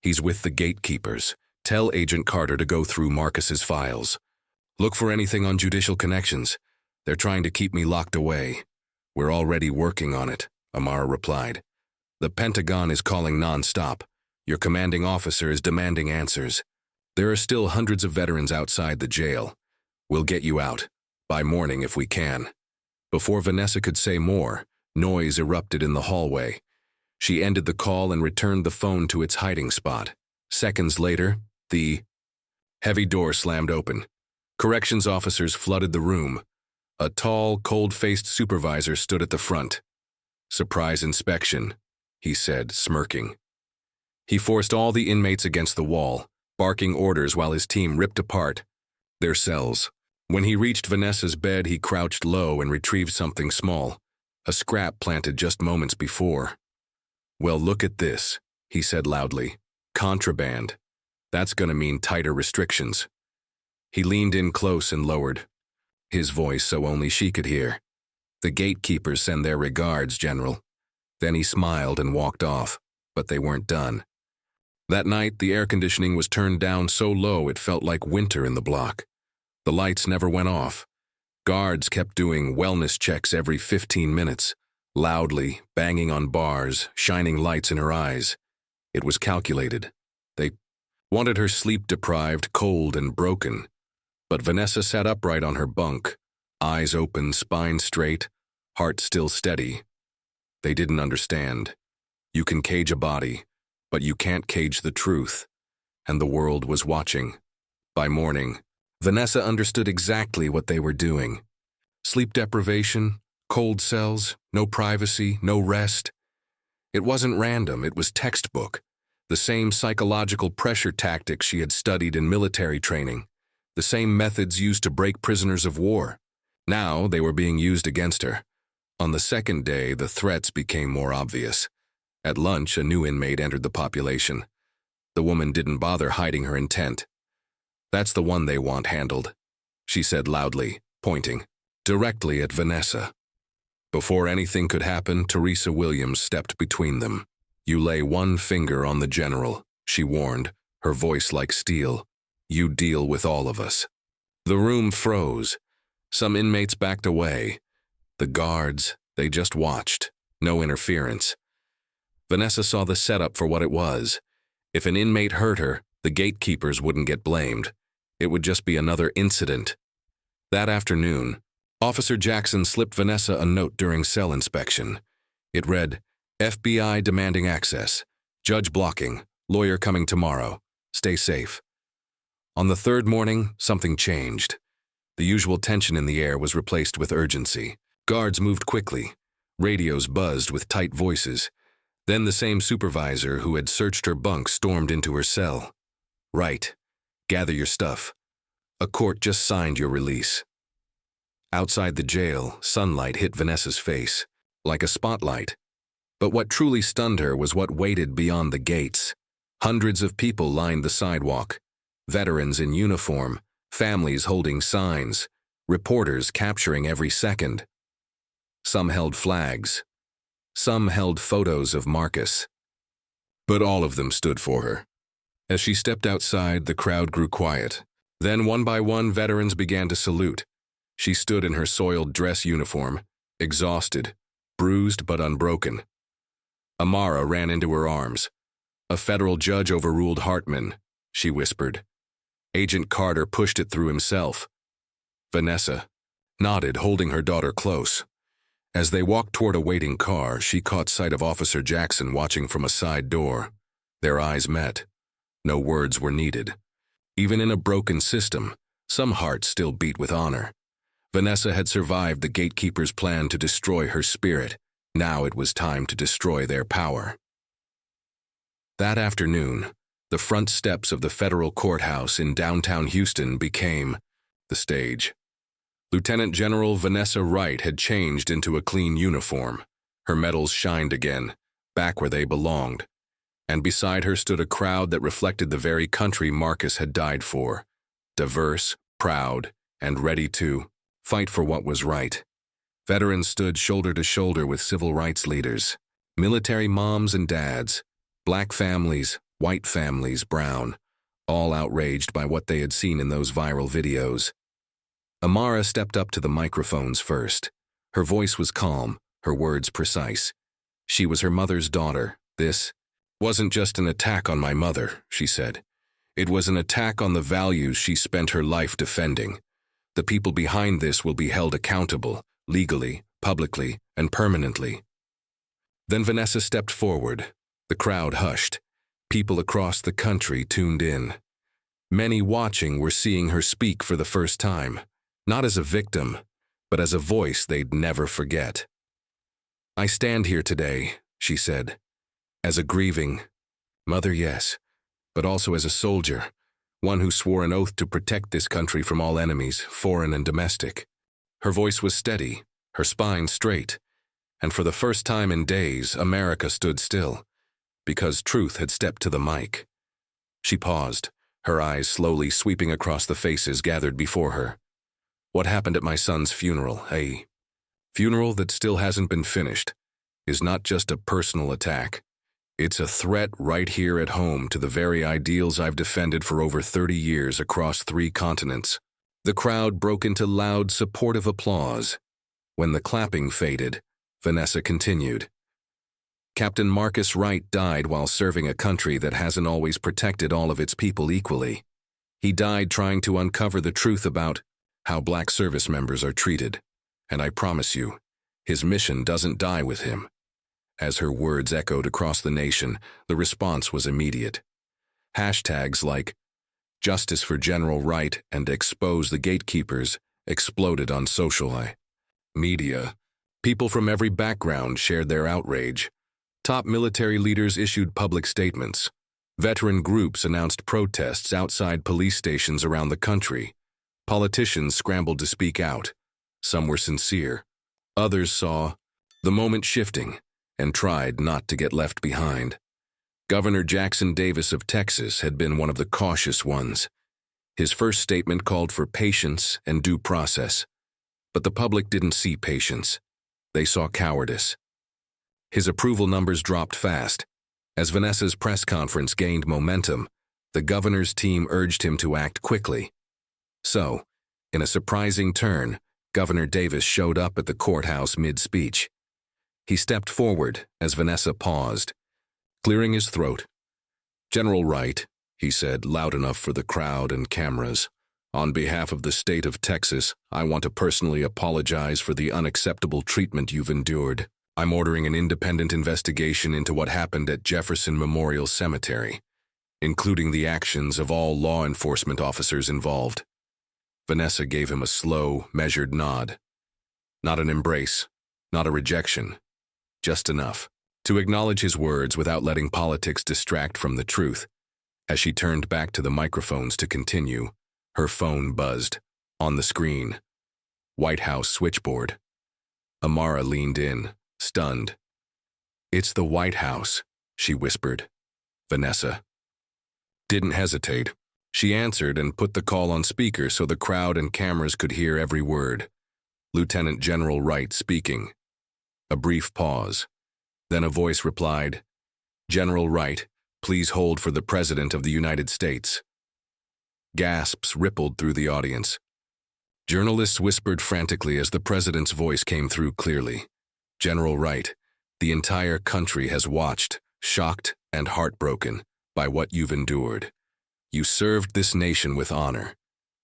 He's with the gatekeepers. Tell Agent Carter to go through Marcus's files. Look for anything on judicial connections. They're trying to keep me locked away." "We're already working on it," Amara replied. "The Pentagon is calling non-stop. Your commanding officer is demanding answers. There are still hundreds of veterans outside the jail. We'll get you out, by morning if we can." Before Vanessa could say more, noise erupted in the hallway. She ended the call and returned the phone to its hiding spot. Seconds later, the heavy door slammed open. Corrections officers flooded the room. A tall, cold-faced supervisor stood at the front. "Surprise inspection," he said, smirking. He forced all the inmates against the wall, barking orders while his team ripped apart their cells. When he reached Vanessa's bed, he crouched low and retrieved something small, a scrap planted just moments before. "Well, look at this," he said loudly. "Contraband. That's gonna mean tighter restrictions." He leaned in close and lowered, his voice so only she could hear. "The gatekeepers send their regards, General." Then he smiled and walked off, but they weren't done. That night, the air conditioning was turned down so low it felt like winter in the block. The lights never went off. Guards kept doing wellness checks every 15 minutes, loudly, banging on bars, shining lights in her eyes. It was calculated. They wanted her sleep-deprived, cold, and broken. But Vanessa sat upright on her bunk, eyes open, spine straight, heart still steady. They didn't understand. You can cage a body, but you can't cage the truth. And the world was watching. By morning, Vanessa understood exactly what they were doing. Sleep deprivation, cold cells, no privacy, no rest. It wasn't random, it was textbook. The same psychological pressure tactics she had studied in military training. The same methods used to break prisoners of war. Now they were being used against her. On the second day, the threats became more obvious. At lunch, a new inmate entered the population. The woman didn't bother hiding her intent. "That's the one they want handled," she said loudly, pointing directly at Vanessa. Before anything could happen, Teresa Williams stepped between them. "You lay one finger on the general," she warned, her voice like steel. "You deal with all of us." The room froze. Some inmates backed away. The guards, they just watched. No interference. Vanessa saw the setup for what it was. If an inmate hurt her, the gatekeepers wouldn't get blamed. It would just be another incident. That afternoon, Officer Jackson slipped Vanessa a note during cell inspection. It read, "FBI demanding access. Judge blocking. Lawyer coming tomorrow. Stay safe." On the third morning, something changed. The usual tension in the air was replaced with urgency. Guards moved quickly. Radios buzzed with tight voices. Then the same supervisor who had searched her bunk stormed into her cell. "Right. Gather your stuff. A court just signed your release." Outside the jail, sunlight hit Vanessa's face, like a spotlight. But what truly stunned her was what waited beyond the gates. Hundreds of people lined the sidewalk. Veterans in uniform, families holding signs, reporters capturing every second. Some held flags. Some held photos of Marcus. But all of them stood for her. As she stepped outside, the crowd grew quiet. Then, one by one, veterans began to salute. She stood in her soiled dress uniform, exhausted, bruised but unbroken. Amara ran into her arms. "A federal judge overruled Hartman," she whispered. Agent Carter pushed it through himself. Vanessa nodded, holding her daughter close. As they walked toward a waiting car, she caught sight of Officer Jackson watching from a side door. Their eyes met. No words were needed. Even in a broken system, some hearts still beat with honor. Vanessa had survived the gatekeepers' plan to destroy her spirit. Now it was time to destroy their power. That afternoon, the front steps of the federal courthouse in downtown Houston became the stage. Lieutenant General Vanessa Wright had changed into a clean uniform. Her medals shined again, back where they belonged. And beside her stood a crowd that reflected the very country Marcus had died for. Diverse, proud, and ready to fight for what was right. Veterans stood shoulder to shoulder with civil rights leaders, military moms and dads, black families, white families, brown, all outraged by what they had seen in those viral videos. Amara stepped up to the microphones first. Her voice was calm, her words precise. She was her mother's daughter. "This wasn't just an attack on my mother," she said. "It was an attack on the values she spent her life defending. The people behind this will be held accountable, legally, publicly, and permanently." Then Vanessa stepped forward. The crowd hushed. People across the country tuned in. Many watching were seeing her speak for the first time, not as a victim, but as a voice they'd never forget. "I stand here today," she said, "as a grieving mother, yes, but also as a soldier, one who swore an oath to protect this country from all enemies, foreign and domestic." Her voice was steady, her spine straight, and for the first time in days, America stood still, because truth had stepped to the mic. She paused, her eyes slowly sweeping across the faces gathered before her. "What happened at my son's funeral, a funeral that still hasn't been finished, is not just a personal attack. It's a threat right here at home to the very ideals I've defended for over 30 years across 3 continents." The crowd broke into loud, supportive applause. When the clapping faded, Vanessa continued. "Captain Marcus Wright died while serving a country that hasn't always protected all of its people equally. He died trying to uncover the truth about how black service members are treated. And I promise you, his mission doesn't die with him." As her words echoed across the nation, the response was immediate. Hashtags like "Justice for General Wright" and "Expose the Gatekeepers" exploded on social media. People from every background shared their outrage. Top military leaders issued public statements. Veteran groups announced protests outside police stations around the country. Politicians scrambled to speak out. Some were sincere. Others saw the moment shifting and tried not to get left behind. Governor Jackson Davis of Texas had been one of the cautious ones. His first statement called for patience and due process. But the public didn't see patience. They saw cowardice. His approval numbers dropped fast. As Vanessa's press conference gained momentum, the governor's team urged him to act quickly. So, in a surprising turn, Governor Davis showed up at the courthouse mid-speech. He stepped forward as Vanessa paused, clearing his throat. "General Wright," he said, loud enough for the crowd and cameras, "on behalf of the state of Texas, I want to personally apologize for the unacceptable treatment you've endured. I'm ordering an independent investigation into what happened at Jefferson Memorial Cemetery, including the actions of all law enforcement officers involved." Vanessa gave him a slow, measured nod. Not an embrace, not a rejection, just enough to acknowledge his words without letting politics distract from the truth. As she turned back to the microphones to continue, her phone buzzed. On the screen, White House switchboard. Amara leaned in, stunned. "It's the White House," she whispered. Vanessa didn't hesitate. She answered and put the call on speaker so the crowd and cameras could hear every word. Lieutenant General Wright speaking. A brief pause. Then a voice replied, "General Wright, please hold for the President of the United States." Gasps rippled through the audience. Journalists whispered frantically as the President's voice came through clearly. "General Wright, the entire country has watched, shocked and heartbroken by what you've endured. You served this nation with honor.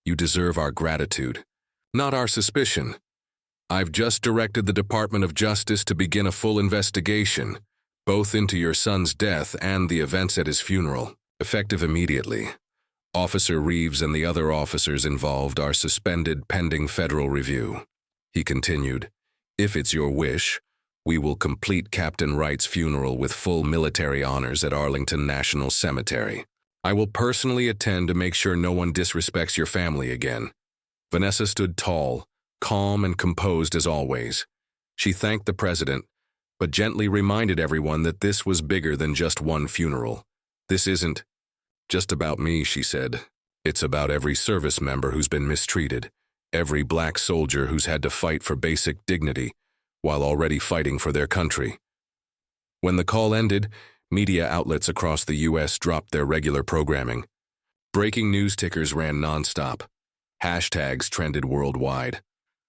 You deserve our gratitude, not our suspicion. I've just directed the Department of Justice to begin a full investigation, both into your son's death and the events at his funeral, effective immediately. Officer Reeves and the other officers involved are suspended pending federal review." He continued, "If it's your wish, we will complete Captain Wright's funeral with full military honors at Arlington National Cemetery. I will personally attend to make sure no one disrespects your family again." Vanessa stood tall, calm and composed as always. She thanked the President, but gently reminded everyone that this was bigger than just one funeral. "This isn't just about me," she said. "It's about every service member who's been mistreated, every black soldier who's had to fight for basic dignity while already fighting for their country." When the call ended, media outlets across the U.S. dropped their regular programming. Breaking news tickers ran nonstop. Hashtags trended worldwide.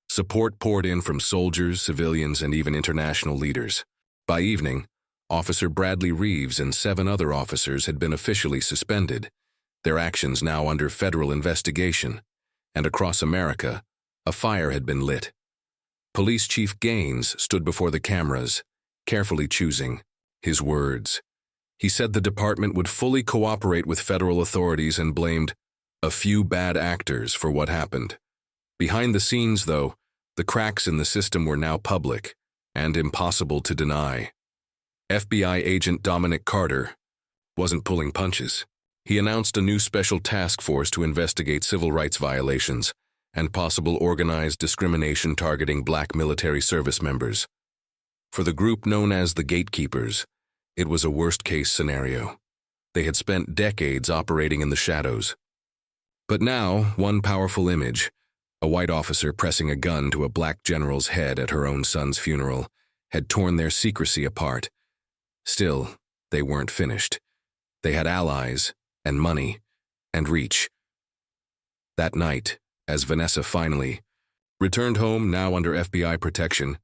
Support poured in from soldiers, civilians, and even international leaders. By evening, Officer Bradley Reeves and 7 other officers had been officially suspended, their actions now under federal investigation, and across America, a fire had been lit. Police Chief Gaines stood before the cameras, carefully choosing his words. He said the department would fully cooperate with federal authorities and blamed a few bad actors for what happened. Behind the scenes, though, the cracks in the system were now public and impossible to deny. FBI agent Dominic Carter wasn't pulling punches. He announced a new special task force to investigate civil rights violations and possible organized discrimination targeting black military service members. For the group known as the Gatekeepers, it was a worst-case scenario. They had spent decades operating in the shadows. But now, one powerful image, a white officer pressing a gun to a black general's head at her own son's funeral, had torn their secrecy apart. Still, they weren't finished. They had allies, and money, and reach. That night, as Vanessa finally returned home, now under FBI protection,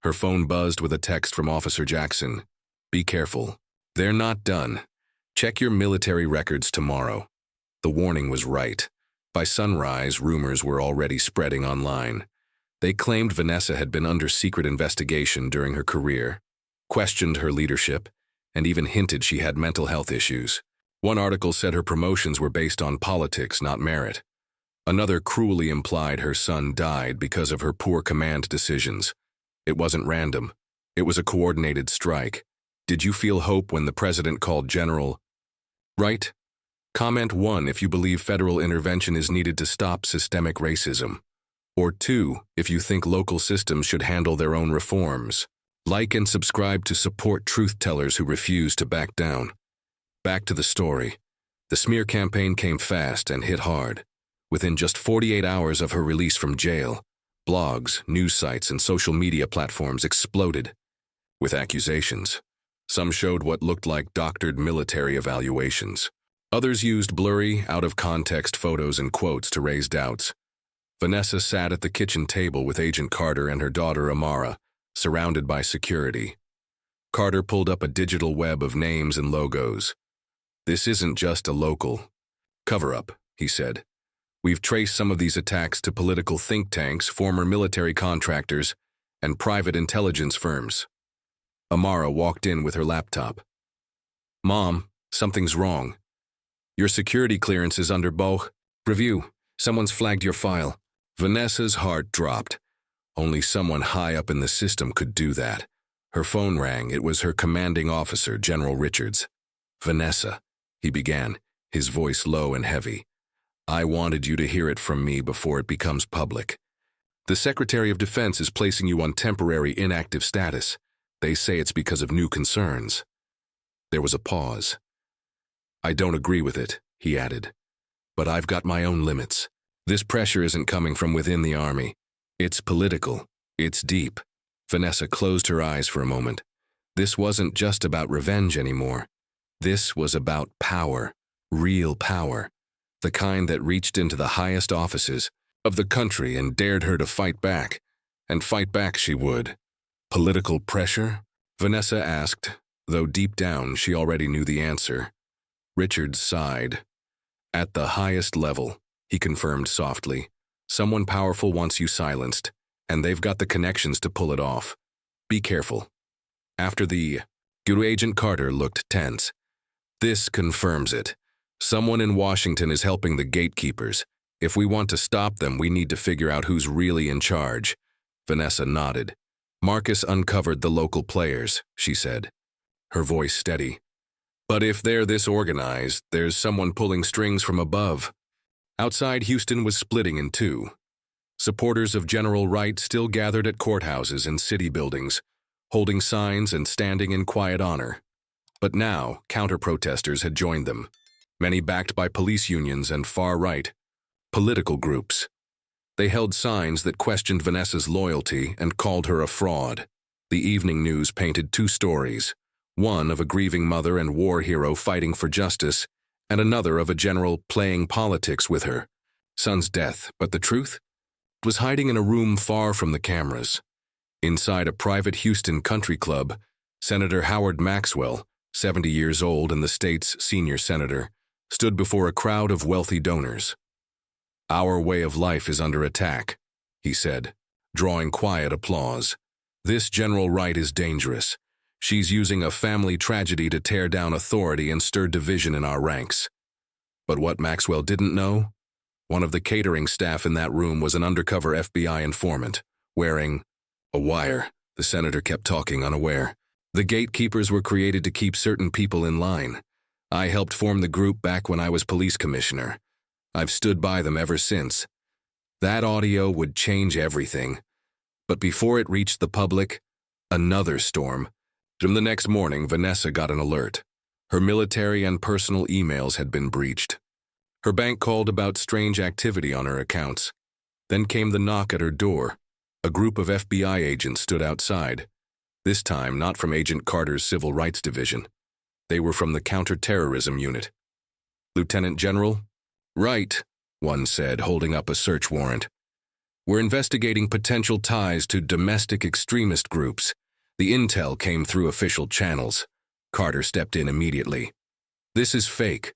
her phone buzzed with a text from Officer Jackson. "Be careful. They're not done. Check your military records tomorrow." The warning was right. By sunrise, rumors were already spreading online. They claimed Vanessa had been under secret investigation during her career, questioned her leadership, and even hinted she had mental health issues. One article said her promotions were based on politics, not merit. Another cruelly implied her son died because of her poor command decisions. It wasn't random. It was a coordinated strike. Did you feel hope when the President called General Wright? Comment 1 if you believe federal intervention is needed to stop systemic racism. Or 2 if you think local systems should handle their own reforms. Like and subscribe to support truth-tellers who refuse to back down. Back to the story. The smear campaign came fast and hit hard. Within just 48 hours of her release from jail, blogs, news sites, and social media platforms exploded with accusations. Some showed what looked like doctored military evaluations. Others used blurry, out-of-context photos and quotes to raise doubts. Vanessa sat at the kitchen table with Agent Carter and her daughter Amara, surrounded by security. Carter pulled up a digital web of names and logos. "This isn't just a local cover-up," he said. "We've traced some of these attacks to political think tanks, former military contractors, and private intelligence firms." Amara walked in with her laptop. "Mom, something's wrong. Your security clearance is under both review. Someone's flagged your file. Vanessa's heart dropped. Only someone high up in the system could do that. Her phone rang. It was her commanding officer, General Richards. Vanessa, he began, his voice low and heavy. I wanted you to hear it from me before it becomes public. The Secretary of Defense is placing you on temporary inactive status. They say it's because of new concerns. There was a pause. I don't agree with it, he added. But I've got my own limits. This pressure isn't coming from within the Army. It's political. It's deep. Vanessa closed her eyes for a moment. This wasn't just about revenge anymore. This was about power, real power, the kind that reached into the highest offices of the country and dared her to fight back. And fight back she would. Political pressure? Vanessa asked, though deep down she already knew the answer. Richards sighed. At the highest level, he confirmed softly. Someone powerful wants you silenced, and they've got the connections to pull it off. Be careful. After the Guru Agent Carter looked tense. This confirms it. Someone in Washington is helping the gatekeepers. If we want to stop them, we need to figure out who's really in charge. Vanessa nodded. Marcus uncovered the local players, she said, her voice steady. But if they're this organized, there's someone pulling strings from above. Outside, Houston was splitting in two. Supporters of General Wright still gathered at courthouses and city buildings, holding signs and standing in quiet honor. But now, counter-protesters had joined them, many backed by police unions and far-right political groups. They held signs that questioned Vanessa's loyalty and called her a fraud. The evening news painted two stories, one of a grieving mother and war hero fighting for justice, and another of a general playing politics with her son's death. But the truth was hiding in a room far from the cameras. Inside a private Houston country club, Senator Howard Maxwell, 70 years old and the state's senior senator, stood before a crowd of wealthy donors. Our way of life is under attack, he said, drawing quiet applause. This General Wright is dangerous. She's using a family tragedy to tear down authority and stir division in our ranks. But what Maxwell didn't know? One of the catering staff in that room was an undercover FBI informant, wearing a wire. The senator kept talking, unaware. The gatekeepers were created to keep certain people in line. I helped form the group back when I was police commissioner. I've stood by them ever since. That audio would change everything. But before it reached the public, another storm. From the next morning, Vanessa got an alert. Her military and personal emails had been breached. Her bank called about strange activity on her accounts. Then came the knock at her door. A group of FBI agents stood outside. This time, not from Agent Carter's Civil Rights Division. They were from the Counterterrorism Unit. Lieutenant General? Right, one said, holding up a search warrant. We're investigating potential ties to domestic extremist groups. The intel came through official channels. Carter stepped in immediately. This is fake.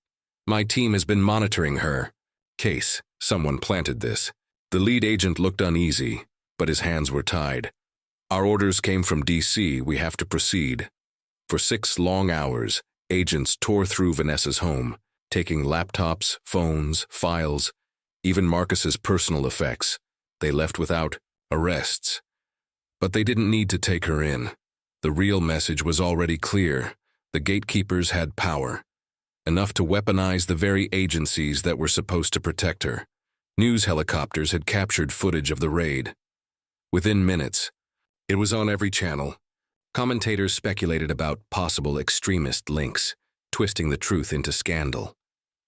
My team has been monitoring her. Case, someone planted this. The lead agent looked uneasy, but his hands were tied. Our orders came from D.C. We have to proceed. For 6 long hours, agents tore through Vanessa's home, taking laptops, phones, files, even Marcus's personal effects. They left without arrests. But they didn't need to take her in. The real message was already clear. The gatekeepers had power, enough to weaponize the very agencies that were supposed to protect her. News helicopters had captured footage of the raid. Within minutes, it was on every channel. Commentators speculated about possible extremist links, twisting the truth into scandal.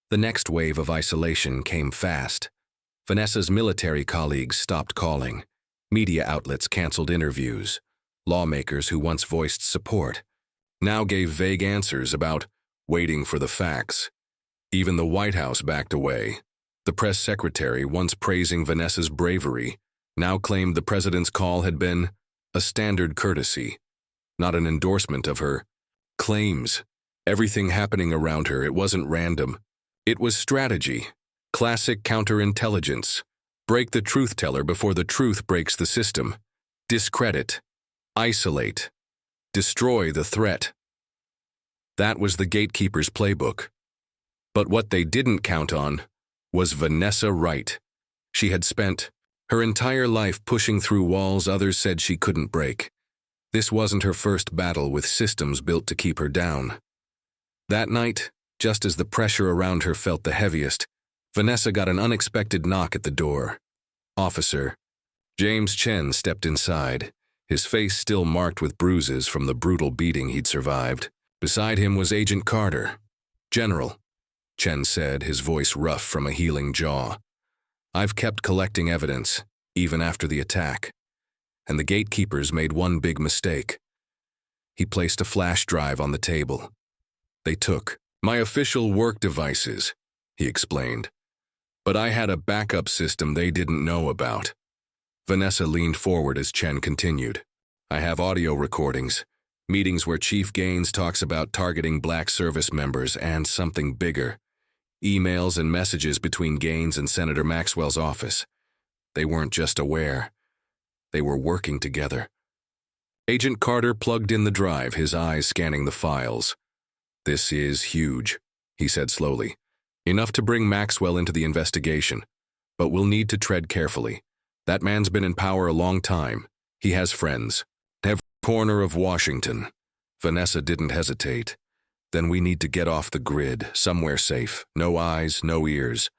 The next wave of isolation came fast. Vanessa's military colleagues stopped calling. Media outlets canceled interviews. Lawmakers who once voiced support now gave vague answers about waiting for the facts. Even the White House backed away. The press secretary, once praising Vanessa's bravery, now claimed the president's call had been a standard courtesy, not an endorsement of her claims. Everything happening around her, it wasn't random. It was strategy, classic counterintelligence. Break the truth teller before the truth breaks the system. Discredit, isolate, destroy the threat. That was the gatekeeper's playbook. But what they didn't count on was Vanessa Wright. She had spent her entire life pushing through walls others said she couldn't break. This wasn't her first battle with systems built to keep her down. That night, just as the pressure around her felt the heaviest, Vanessa got an unexpected knock at the door. Officer James Chen stepped inside, his face still marked with bruises from the brutal beating he'd survived. Beside him was Agent Carter. "General," Chen said, his voice rough from a healing jaw. "I've kept collecting evidence, even after the attack. And the gatekeepers made one big mistake." He placed a flash drive on the table. "They took my official work devices," he explained. "But I had a backup system they didn't know about." Vanessa leaned forward as Chen continued. "I have audio recordings, meetings where Chief Gaines talks about targeting black service members and something bigger. Emails and messages between Gaines and Senator Maxwell's office. They weren't just aware. They were working together." Agent Carter plugged in the drive, his eyes scanning the files. "This is huge," he said slowly. "Enough to bring Maxwell into the investigation. But we'll need to tread carefully. That man's been in power a long time. He has friends. Every corner of Washington." Vanessa didn't hesitate. "Then we need to get off the grid, somewhere safe. No eyes, no ears.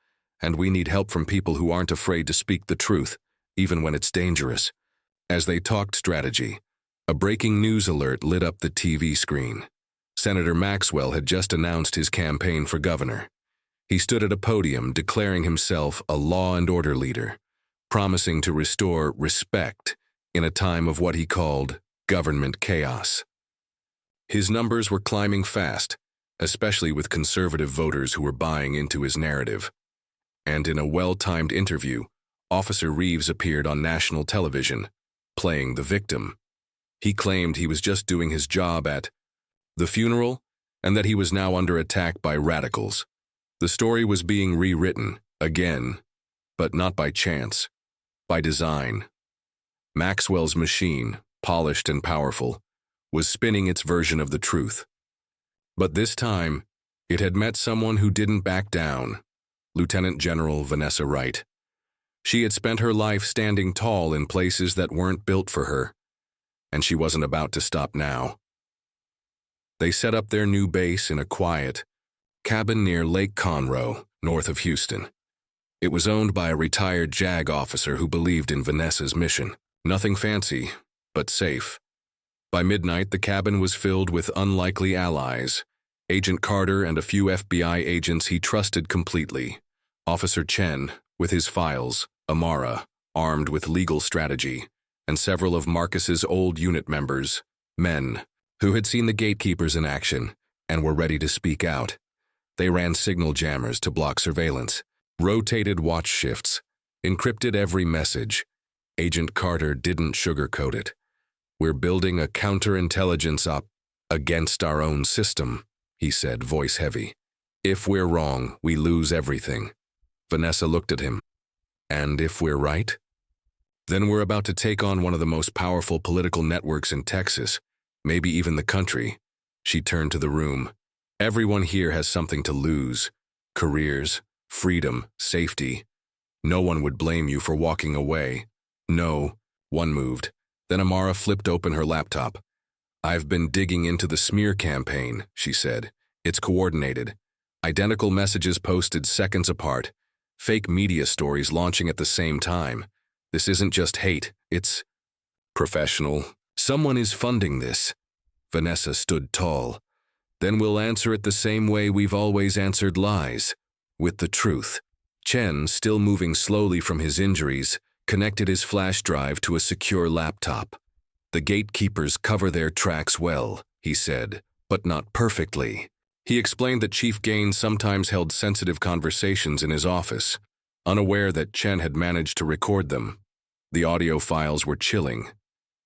And we need help from people who aren't afraid to speak the truth, even when it's dangerous." As they talked strategy, a breaking news alert lit up the TV screen. Senator Maxwell had just announced his campaign for governor. He stood at a podium declaring himself a law and order leader, promising to restore respect in a time of what he called government chaos. His numbers were climbing fast, especially with conservative voters who were buying into his narrative. And in a well-timed interview, Officer Reeves appeared on national television, playing the victim. He claimed he was just doing his job at the funeral and that he was now under attack by radicals. The story was being rewritten, again, but not by chance, by design. Maxwell's machine, polished and powerful, was spinning its version of the truth. But this time, it had met someone who didn't back down, Lieutenant General Vanessa Wright. She had spent her life standing tall in places that weren't built for her, and she wasn't about to stop now. They set up their new base in a quiet cabin near Lake Conroe, north of Houston. It was owned by a retired JAG officer who believed in Vanessa's mission. Nothing fancy, but safe. By midnight, the cabin was filled with unlikely allies, Agent Carter and a few FBI agents he trusted completely. Officer Chen, with his files, Amara, armed with legal strategy, and several of Marcus's old unit members, men, who had seen the gatekeepers in action and were ready to speak out. They ran signal jammers to block surveillance, rotated watch shifts, encrypted every message. Agent Carter didn't sugarcoat it. "We're building a counterintelligence op against our own system," he said, voice heavy. "If we're wrong, we lose everything." Vanessa looked at him. "And if we're right?" "Then we're about to take on one of the most powerful political networks in Texas, maybe even the country." She turned to the room. "Everyone here has something to lose. Careers, freedom, safety. No one would blame you for walking away." "No." One moved. Then Amara flipped open her laptop. "I've been digging into the smear campaign," she said. "It's coordinated. Identical messages posted seconds apart. Fake media stories launching at the same time. This isn't just hate, it's professional. Someone is funding this." Vanessa stood tall. "Then we'll answer it the same way we've always answered lies, with the truth." Chen, still moving slowly from his injuries, connected his flash drive to a secure laptop. "The gatekeepers cover their tracks well," he said, "but not perfectly." He explained that Chief Gaines sometimes held sensitive conversations in his office, unaware that Chen had managed to record them. The audio files were chilling.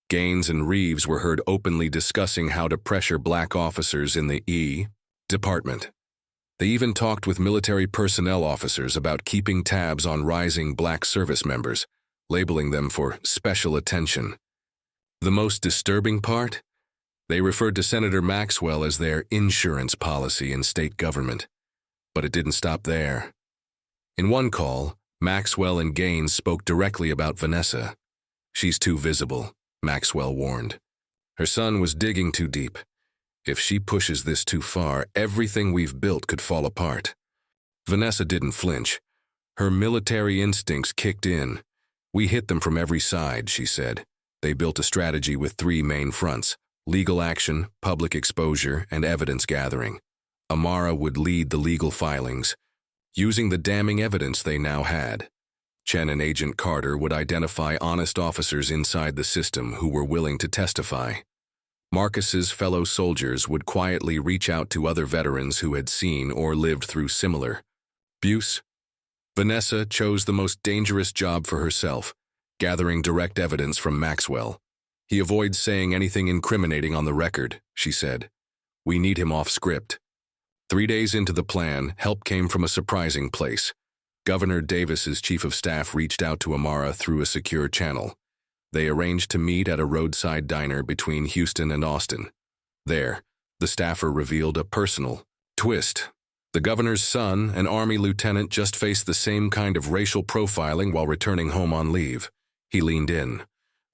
Gaines and Reeves were heard openly discussing how to pressure black officers in the E department. They even talked with military personnel officers about keeping tabs on rising black service members, labeling them for special attention. The most disturbing part? They referred to Senator Maxwell as their insurance policy in state government. But it didn't stop there. In one call, Maxwell and Gaines spoke directly about Vanessa. She's too visible, Maxwell warned. Her son was digging too deep. If she pushes this too far, everything we've built could fall apart. Vanessa didn't flinch. Her military instincts kicked in. We hit them from every side, she said. They built a strategy with 3 main fronts: legal action, public exposure, and evidence gathering. Amara would lead the legal filings, using the damning evidence they now had. Chen and Agent Carter would identify honest officers inside the system who were willing to testify. Marcus's fellow soldiers would quietly reach out to other veterans who had seen or lived through similar abuse. Vanessa chose the most dangerous job for herself, gathering direct evidence from Maxwell. He avoids saying anything incriminating on the record, she said. We need him off script. 3 days into the plan, help came from a surprising place. Governor Davis's chief of staff reached out to Amara through a secure channel. They arranged to meet at a roadside diner between Houston and Austin. There, the staffer revealed a personal twist. The governor's son, an Army lieutenant, just faced the same kind of racial profiling while returning home on leave. He leaned in.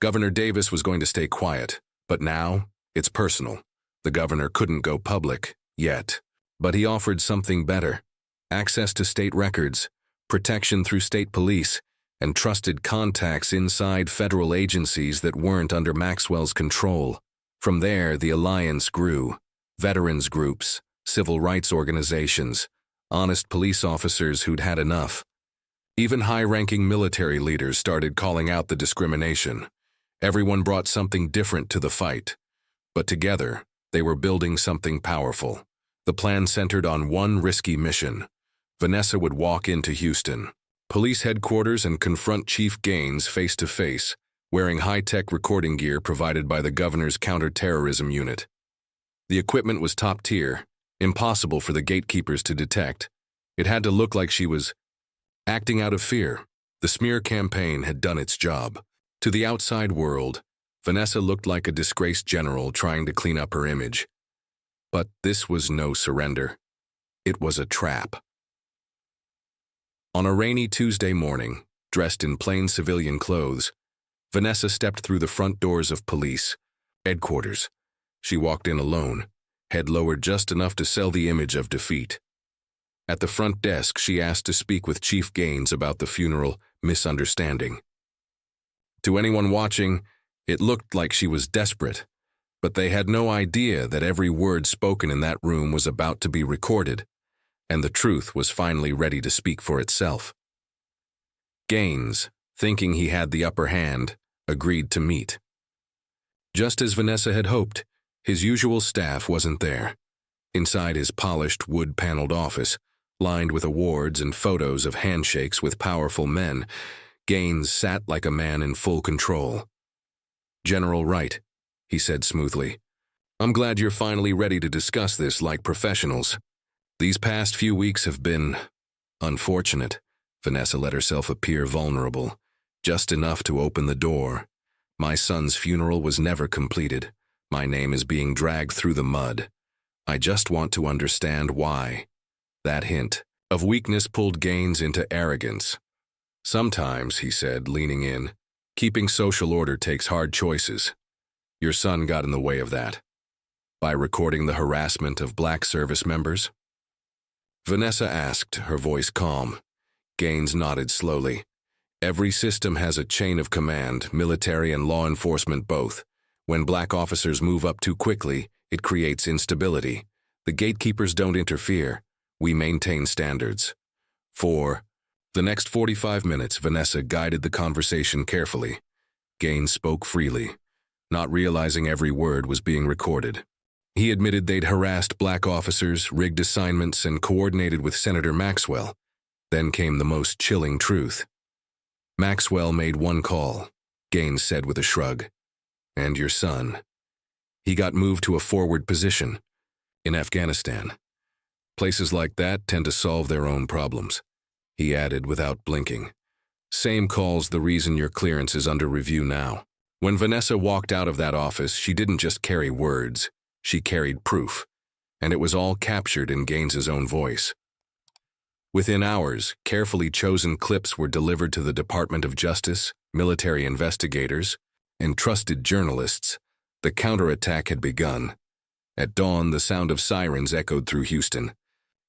Governor Davis was going to stay quiet, but now, it's personal. The governor couldn't go public, yet. But he offered something better: access to state records, protection through state police, and trusted contacts inside federal agencies that weren't under Maxwell's control. From there, the alliance grew. Veterans groups, civil rights organizations, honest police officers who'd had enough. Even high-ranking military leaders started calling out the discrimination. Everyone brought something different to the fight. But together, they were building something powerful. The plan centered on one risky mission. Vanessa would walk into Houston police headquarters and confront Chief Gaines face-to-face, wearing high-tech recording gear provided by the governor's counter-terrorism unit. The equipment was top-tier, impossible for the gatekeepers to detect. It had to look like she was acting out of fear. The smear campaign had done its job. To the outside world, Vanessa looked like a disgraced general trying to clean up her image. But this was no surrender. It was a trap. On a rainy Tuesday morning, dressed in plain civilian clothes, Vanessa stepped through the front doors of police headquarters. She walked in alone, head lowered just enough to sell the image of defeat. At the front desk, she asked to speak with Chief Gaines about the funeral misunderstanding. To anyone watching, it looked like she was desperate, but they had no idea that every word spoken in that room was about to be recorded, and the truth was finally ready to speak for itself. Gaines, thinking he had the upper hand, agreed to meet. Just as Vanessa had hoped, his usual staff wasn't there. Inside his polished, wood-paneled office, lined with awards and photos of handshakes with powerful men, Gaines sat like a man in full control. "General Wright," he said smoothly, "I'm glad you're finally ready to discuss this like professionals. These past few weeks have been unfortunate." Vanessa let herself appear vulnerable, just enough to open the door. "My son's funeral was never completed. My name is being dragged through the mud. I just want to understand why." That hint of weakness pulled Gaines into arrogance. "Sometimes," he said, leaning in, "keeping social order takes hard choices. Your son got in the way of that. By recording the harassment of black service members?" Vanessa asked, her voice calm. Gaines nodded slowly. "Every system has a chain of command, military and law enforcement both. When black officers move up too quickly, it creates instability. The gatekeepers don't interfere. We maintain standards." For the next 45 minutes, Vanessa guided the conversation carefully. Gaines spoke freely, not realizing every word was being recorded. He admitted they'd harassed black officers, rigged assignments, and coordinated with Senator Maxwell. Then came the most chilling truth. "Maxwell made one call," Gaines said with a shrug. "And your son. He got moved to a forward position in Afghanistan. Places like that tend to solve their own problems," he added without blinking. "Same call's the reason your clearance is under review now." When Vanessa walked out of that office, she didn't just carry words. She carried proof, and it was all captured in Gaines's own voice. Within hours, carefully chosen clips were delivered to the Department of Justice, military investigators, and trusted journalists. The counterattack had begun. At dawn, the sound of sirens echoed through Houston.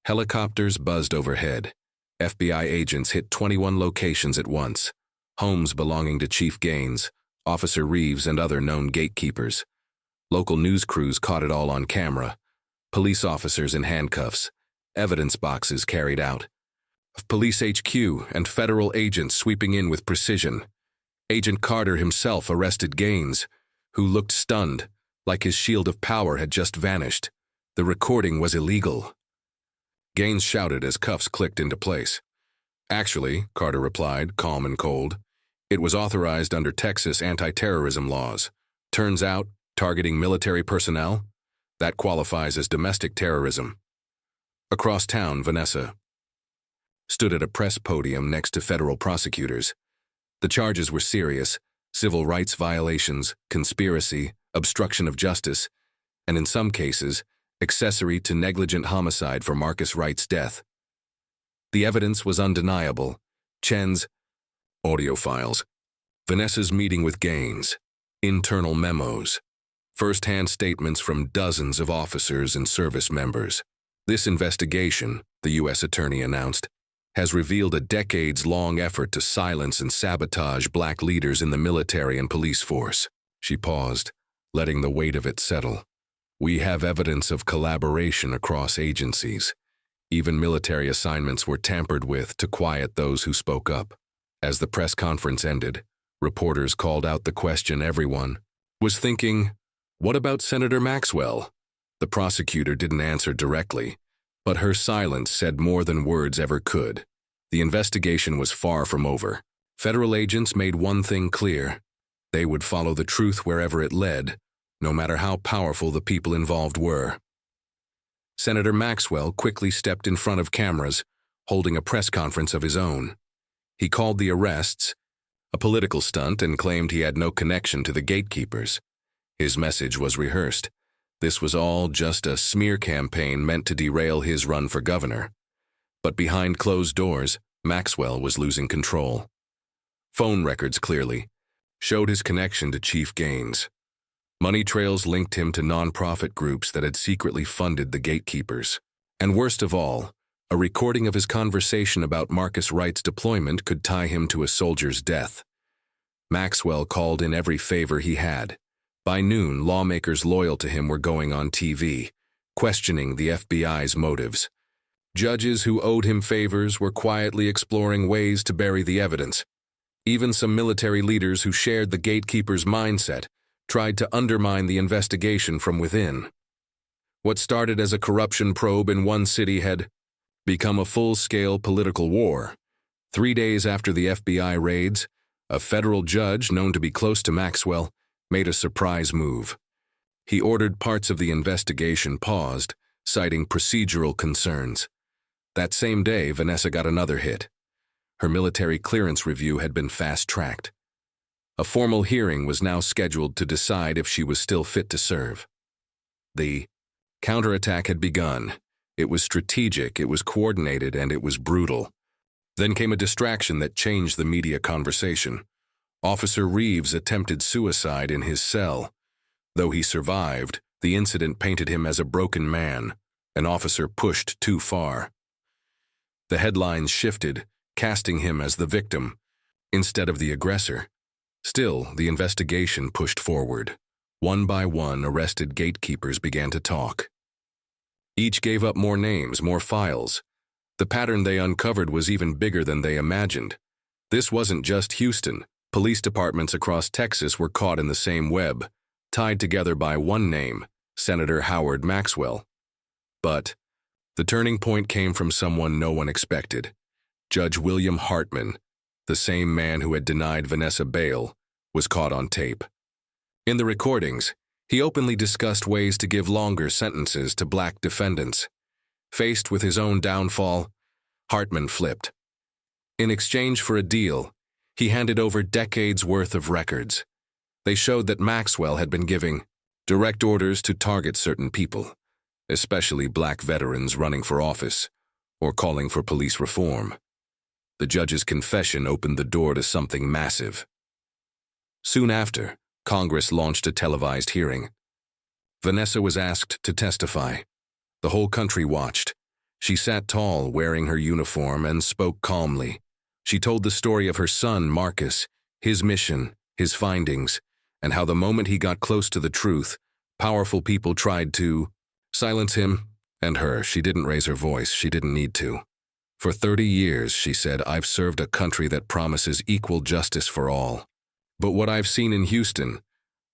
Helicopters buzzed overhead. FBI agents hit 21 locations at once, homes belonging to Chief Gaines, Officer Reeves, and other known gatekeepers. Local news crews caught it all on camera. Police officers in handcuffs, evidence boxes carried out. Police HQ and federal agents sweeping in with precision. Agent Carter himself arrested Gaines, who looked stunned, like his shield of power had just vanished. The recording was illegal. Gaines shouted as cuffs clicked into place. Actually, Carter replied, calm and cold, it was authorized under Texas anti-terrorism laws. Turns out, targeting military personnel? That qualifies as domestic terrorism. Across town, Vanessa stood at a press podium next to federal prosecutors. The charges were serious: civil rights violations, conspiracy, obstruction of justice, and in some cases, accessory to negligent homicide for Marcus Wright's death. The evidence was undeniable: Chen's audio files, Vanessa's meeting with Gaines, internal memos, first-hand statements from dozens of officers and service members. This investigation, the U.S. Attorney announced, has revealed a decades-long effort to silence and sabotage black leaders in the military and police force. She paused, letting the weight of it settle. We have evidence of collaboration across agencies. Even military assignments were tampered with to quiet those who spoke up. As the press conference ended, reporters called out the question everyone was thinking: what about Senator Maxwell? The prosecutor didn't answer directly, but her silence said more than words ever could. The investigation was far from over. Federal agents made one thing clear: they would follow the truth wherever it led, no matter how powerful the people involved were. Senator Maxwell quickly stepped in front of cameras, holding a press conference of his own. He called the arrests a political stunt and claimed he had no connection to the gatekeepers. His message was rehearsed. This was all just a smear campaign meant to derail his run for governor. But behind closed doors, Maxwell was losing control. Phone records clearly showed his connection to Chief Gaines. Money trails linked him to nonprofit groups that had secretly funded the gatekeepers. And worst of all, a recording of his conversation about Marcus Wright's deployment could tie him to a soldier's death. Maxwell called in every favor he had. By noon, lawmakers loyal to him were going on TV, questioning the FBI's motives. Judges who owed him favors were quietly exploring ways to bury the evidence. Even some military leaders who shared the gatekeepers' mindset tried to undermine the investigation from within. What started as a corruption probe in one city had become a full-scale political war. 3 days after the FBI raids, a federal judge known to be close to Maxwell made a surprise move. He ordered parts of the investigation paused, citing procedural concerns. That same day, Vanessa got another hit. Her military clearance review had been fast-tracked. A formal hearing was now scheduled to decide if she was still fit to serve. The counterattack had begun. It was strategic, it was coordinated, and it was brutal. Then came a distraction that changed the media conversation. Officer Reeves attempted suicide in his cell. Though he survived, the incident painted him as a broken man, an officer pushed too far. The headlines shifted, casting him as the victim instead of the aggressor. Still, the investigation pushed forward. One by one, arrested gatekeepers began to talk. Each gave up more names, more files. The pattern they uncovered was even bigger than they imagined. This wasn't just Houston. Police departments across Texas were caught in the same web, tied together by one name, Senator Howard Maxwell. But the turning point came from someone no one expected. Judge William Hartman, the same man who had denied Vanessa bail, was caught on tape. In the recordings, he openly discussed ways to give longer sentences to black defendants. Faced with his own downfall, Hartman flipped. In exchange for a deal, he handed over decades' worth of records. They showed that Maxwell had been giving direct orders to target certain people, especially black veterans running for office, or calling for police reform. The judge's confession opened the door to something massive. Soon after, Congress launched a televised hearing. Vanessa was asked to testify. The whole country watched. She sat tall, wearing her uniform, and spoke calmly. She told the story of her son, Marcus, his mission, his findings, and how the moment he got close to the truth, powerful people tried to silence him and her. She didn't raise her voice. She didn't need to. For 30 years, she said, I've served a country that promises equal justice for all. But what I've seen in Houston,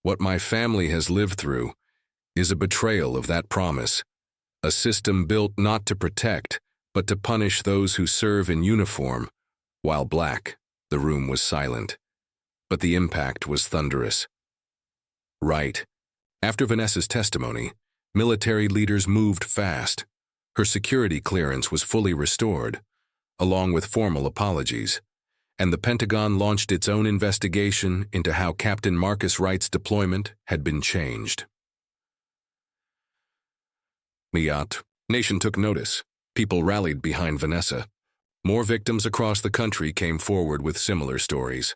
what my family has lived through, is a betrayal of that promise. A system built not to protect, but to punish those who serve in uniform. While black, the room was silent. But the impact was thunderous. Right. After Vanessa's testimony, military leaders moved fast. Her security clearance was fully restored, along with formal apologies, and the Pentagon launched its own investigation into how Captain Marcus Wright's deployment had been changed. The nation took notice. People rallied behind Vanessa. More victims across the country came forward with similar stories.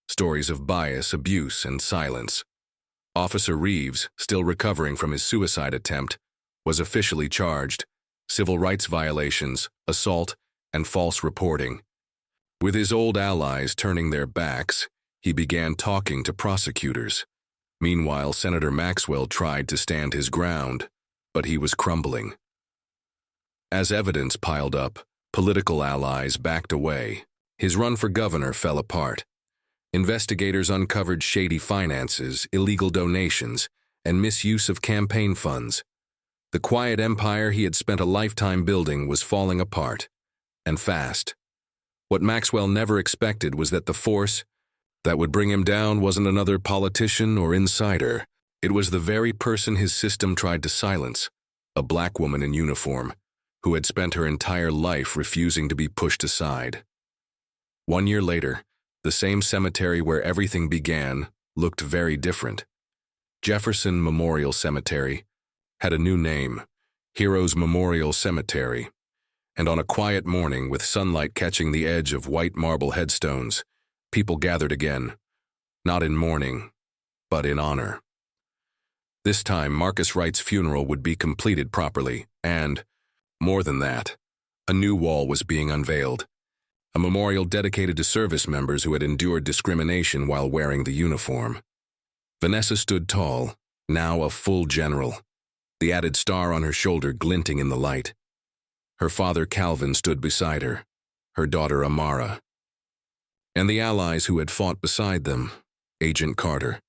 Stories of bias, abuse, and silence. Officer Reeves, still recovering from his suicide attempt, was officially charged. Civil rights violations, assault, and false reporting. With his old allies turning their backs, he began talking to prosecutors. Meanwhile, Senator Maxwell tried to stand his ground, but he was crumbling. As evidence piled up, political allies backed away. His run for governor fell apart. Investigators uncovered shady finances, illegal donations, and misuse of campaign funds. The quiet empire he had spent a lifetime building was falling apart, and fast. What Maxwell never expected was that the force that would bring him down wasn't another politician or insider. It was the very person his system tried to silence, a black woman in uniform, who had spent her entire life refusing to be pushed aside. 1 year later, the same cemetery where everything began looked very different. Jefferson Memorial Cemetery had a new name, Heroes Memorial Cemetery, and on a quiet morning with sunlight catching the edge of white marble headstones, people gathered again, not in mourning, but in honor. This time, Marcus Wright's funeral would be completed properly, and, more than that, a new wall was being unveiled, a memorial dedicated to service members who had endured discrimination while wearing the uniform. Vanessa stood tall, now a full general, the added star on her shoulder glinting in the light. Her father Calvin stood beside her, her daughter Amara, and the allies who had fought beside them, Agent Carter,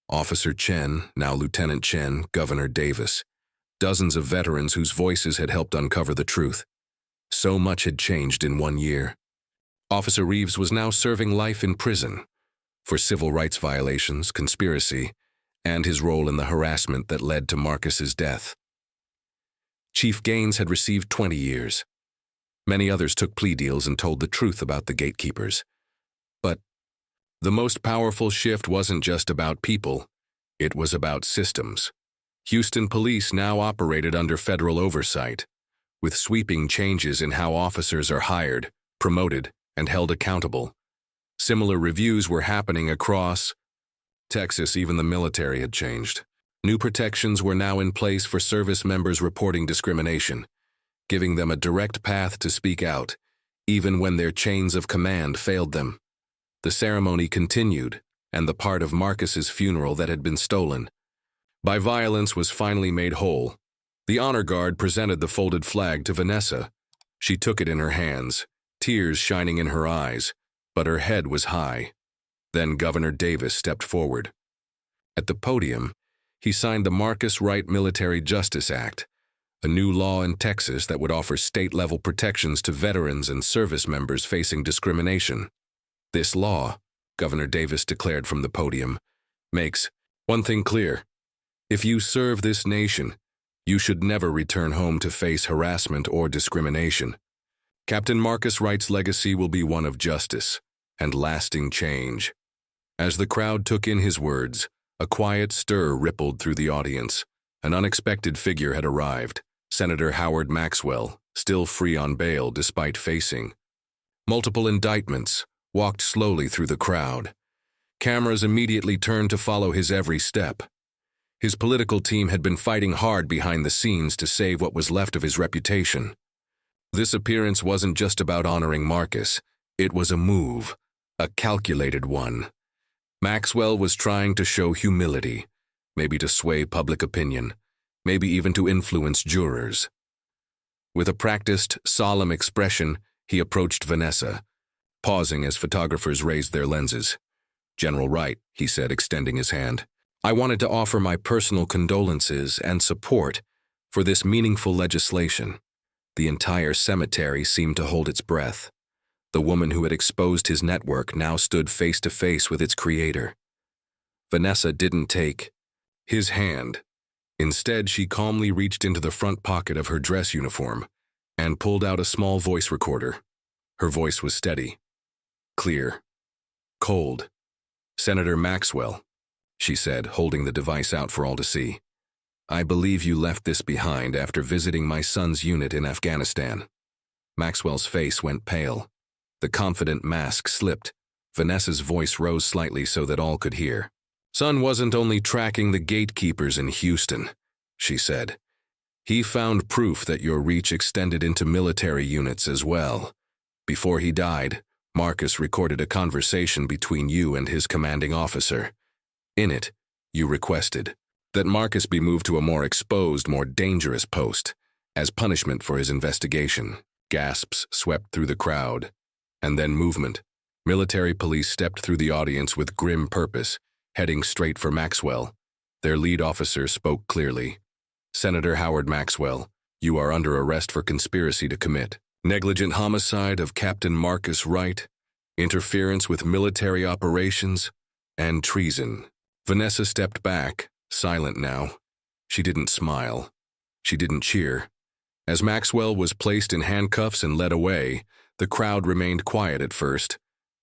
Officer Chen, now Lieutenant Chen, Governor Davis, dozens of veterans whose voices had helped uncover the truth. So much had changed in 1 year. Officer Reeves was now serving life in prison for civil rights violations, conspiracy, and his role in the harassment that led to Marcus's death. Chief Gaines had received 20 years. Many others took plea deals and told the truth about the gatekeepers. But the most powerful shift wasn't just about people, it was about systems. Houston police now operated under federal oversight, with sweeping changes in how officers are hired, promoted, and held accountable. Similar reviews were happening across Texas. Even the military had changed. New protections were now in place for service members reporting discrimination, giving them a direct path to speak out, even when their chains of command failed them. The ceremony continued, and the part of Marcus's funeral that had been stolen by violence was finally made whole. The honor guard presented the folded flag to Vanessa. She took it in her hands, tears shining in her eyes, but her head was high. Then Governor Davis stepped forward. At the podium, he signed the Marcus Wright Military Justice Act, a new law in Texas that would offer state-level protections to veterans and service members facing discrimination. This law, Governor Davis declared from the podium, makes one thing clear. If you serve this nation, you should never return home to face harassment or discrimination. Captain Marcus Wright's legacy will be one of justice and lasting change. As the crowd took in his words, a quiet stir rippled through the audience. An unexpected figure had arrived, Senator Howard Maxwell, still free on bail despite facing multiple indictments, walked slowly through the crowd. Cameras immediately turned to follow his every step. His political team had been fighting hard behind the scenes to save what was left of his reputation. This appearance wasn't just about honoring Marcus. It was a move, a calculated one. Maxwell was trying to show humility, maybe to sway public opinion, maybe even to influence jurors. With a practiced, solemn expression, he approached Vanessa, pausing as photographers raised their lenses. "General Wright," he said, extending his hand, "I wanted to offer my personal condolences and support for this meaningful legislation." The entire cemetery seemed to hold its breath. The woman who had exposed his network now stood face to face with its creator. Vanessa didn't take his hand. Instead, she calmly reached into the front pocket of her dress uniform and pulled out a small voice recorder. Her voice was steady, clear, cold. "Senator Maxwell," she said, holding the device out for all to see. "I believe you left this behind after visiting my son's unit in Afghanistan." Maxwell's face went pale. The confident mask slipped. Vanessa's voice rose slightly so that all could hear. "Son wasn't only tracking the gatekeepers in Houston," she said. "He found proof that your reach extended into military units as well. Before he died, Marcus recorded a conversation between you and his commanding officer. In it, you requested that Marcus be moved to a more exposed, more dangerous post, as punishment for his investigation." Gasps swept through the crowd, and then movement. Military police stepped through the audience with grim purpose, heading straight for Maxwell. Their lead officer spoke clearly. "Senator Howard Maxwell, you are under arrest for conspiracy to commit negligent homicide of Captain Marcus Wright, interference with military operations, and treason." Vanessa stepped back, silent now. She didn't smile. She didn't cheer. As Maxwell was placed in handcuffs and led away, the crowd remained quiet at first,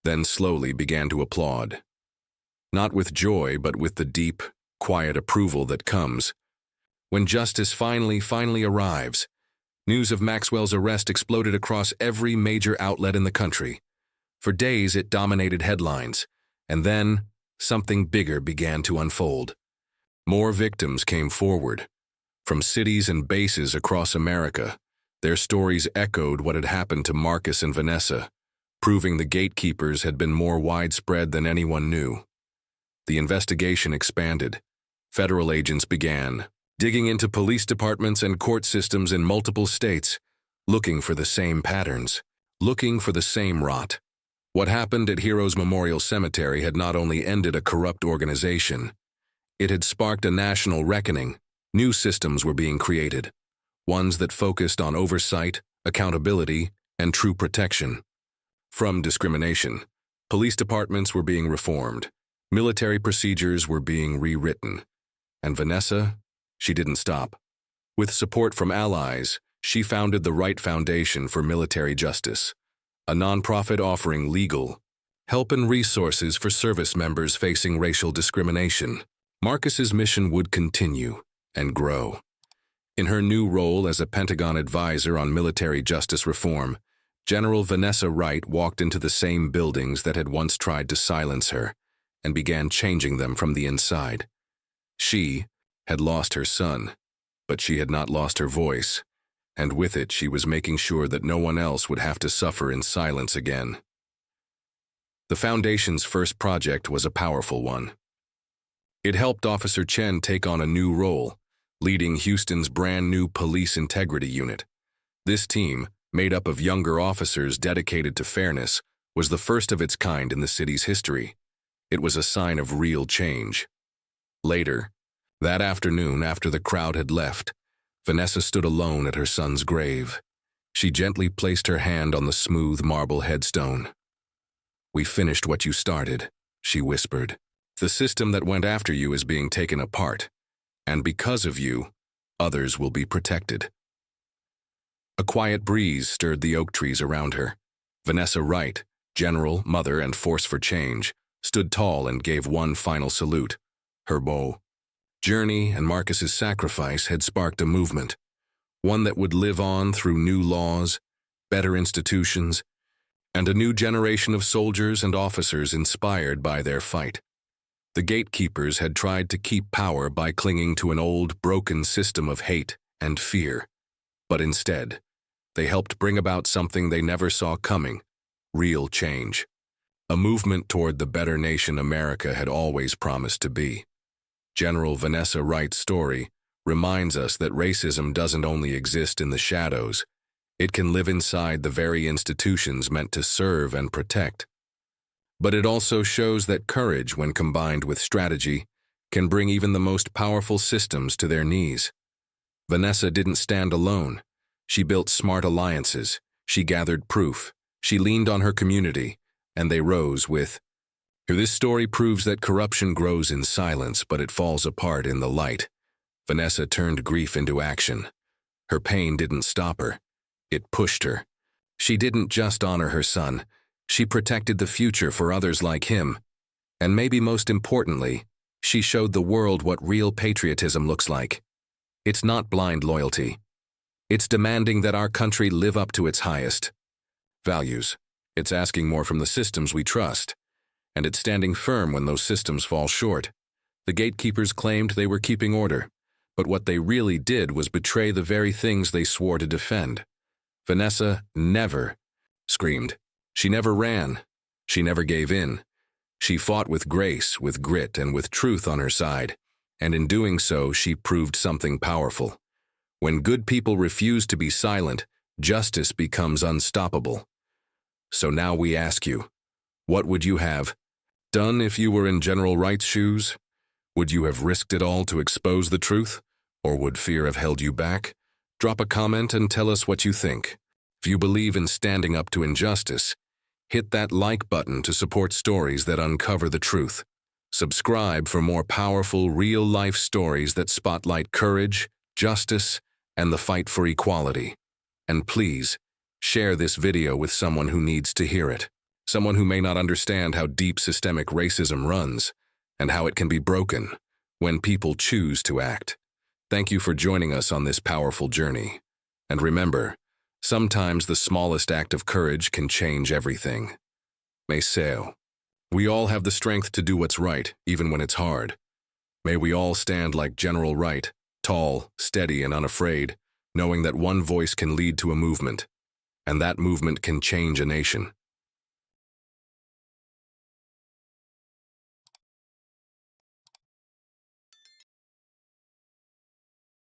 then slowly began to applaud. Not with joy, but with the deep, quiet approval that comes when justice finally arrives. News of Maxwell's arrest exploded across every major outlet in the country. For days, it dominated headlines, and then something bigger began to unfold. More victims came forward. From cities and bases across America, their stories echoed what had happened to Marcus and Vanessa, proving the gatekeepers had been more widespread than anyone knew. The investigation expanded. Federal agents began digging into police departments and court systems in multiple states, looking for the same patterns, looking for the same rot. What happened at Heroes Memorial Cemetery had not only ended a corrupt organization, it had sparked a national reckoning. New systems were being created, ones that focused on oversight, accountability, and true protection. From discrimination, police departments were being reformed, military procedures were being rewritten, and Vanessa, she didn't stop. With support from allies, she founded the Wright Foundation for Military Justice, a nonprofit offering legal help and resources for service members facing racial discrimination. Marcus's mission would continue and grow. In her new role as a Pentagon advisor on military justice reform, General Vanessa Wright walked into the same buildings that had once tried to silence her and began changing them from the inside. She had lost her son, but she had not lost her voice, and with it she was making sure that no one else would have to suffer in silence again. The Foundation's first project was a powerful one. It helped Officer Chen take on a new role, leading Houston's brand new police integrity unit. This team, made up of younger officers dedicated to fairness, was the first of its kind in the city's history. It was a sign of real change. Later, that afternoon after the crowd had left, Vanessa stood alone at her son's grave. She gently placed her hand on the smooth marble headstone. "We finished what you started," she whispered. "The system that went after you is being taken apart, and because of you, others will be protected." A quiet breeze stirred the oak trees around her. Vanessa Wright, general, mother, and force for change, stood tall and gave one final salute. Her bow, journey, and Marcus's sacrifice had sparked a movement, one that would live on through new laws, better institutions, and a new generation of soldiers and officers inspired by their fight. The gatekeepers had tried to keep power by clinging to an old, broken system of hate and fear, but instead, they helped bring about something they never saw coming: real change. A movement toward the better nation America had always promised to be. General Vanessa Wright's story reminds us that racism doesn't only exist in the shadows, it can live inside the very institutions meant to serve and protect. But it also shows that courage, when combined with strategy, can bring even the most powerful systems to their knees. Vanessa didn't stand alone. She built smart alliances, she gathered proof, she leaned on her community, and they rose with. This story proves that corruption grows in silence, but it falls apart in the light. Vanessa turned grief into action. Her pain didn't stop her. It pushed her. She didn't just honor her son. She protected the future for others like him. And maybe most importantly, she showed the world what real patriotism looks like. It's not blind loyalty. It's demanding that our country live up to its highest values. It's asking more from the systems we trust. And it's standing firm when those systems fall short. The gatekeepers claimed they were keeping order, but what they really did was betray the very things they swore to defend. Vanessa never screamed. She never ran. She never gave in. She fought with grace, with grit, and with truth on her side, and in doing so, she proved something powerful. When good people refuse to be silent, justice becomes unstoppable. So now we ask you, what would you have done if you were in General Wright's shoes? Would you have risked it all to expose the truth? Or would fear have held you back? Drop a comment and tell us what you think. If you believe in standing up to injustice, hit that like button to support stories that uncover the truth. Subscribe for more powerful, real-life stories that spotlight courage, justice, and the fight for equality. And please, share this video with someone who needs to hear it. Someone who may not understand how deep systemic racism runs and how it can be broken when people choose to act. Thank you for joining us on this powerful journey. And remember, sometimes the smallest act of courage can change everything. Meseo. We all have the strength to do what's right, even when it's hard. May we all stand like General Wright, tall, steady, and unafraid, knowing that one voice can lead to a movement, and that movement can change a nation.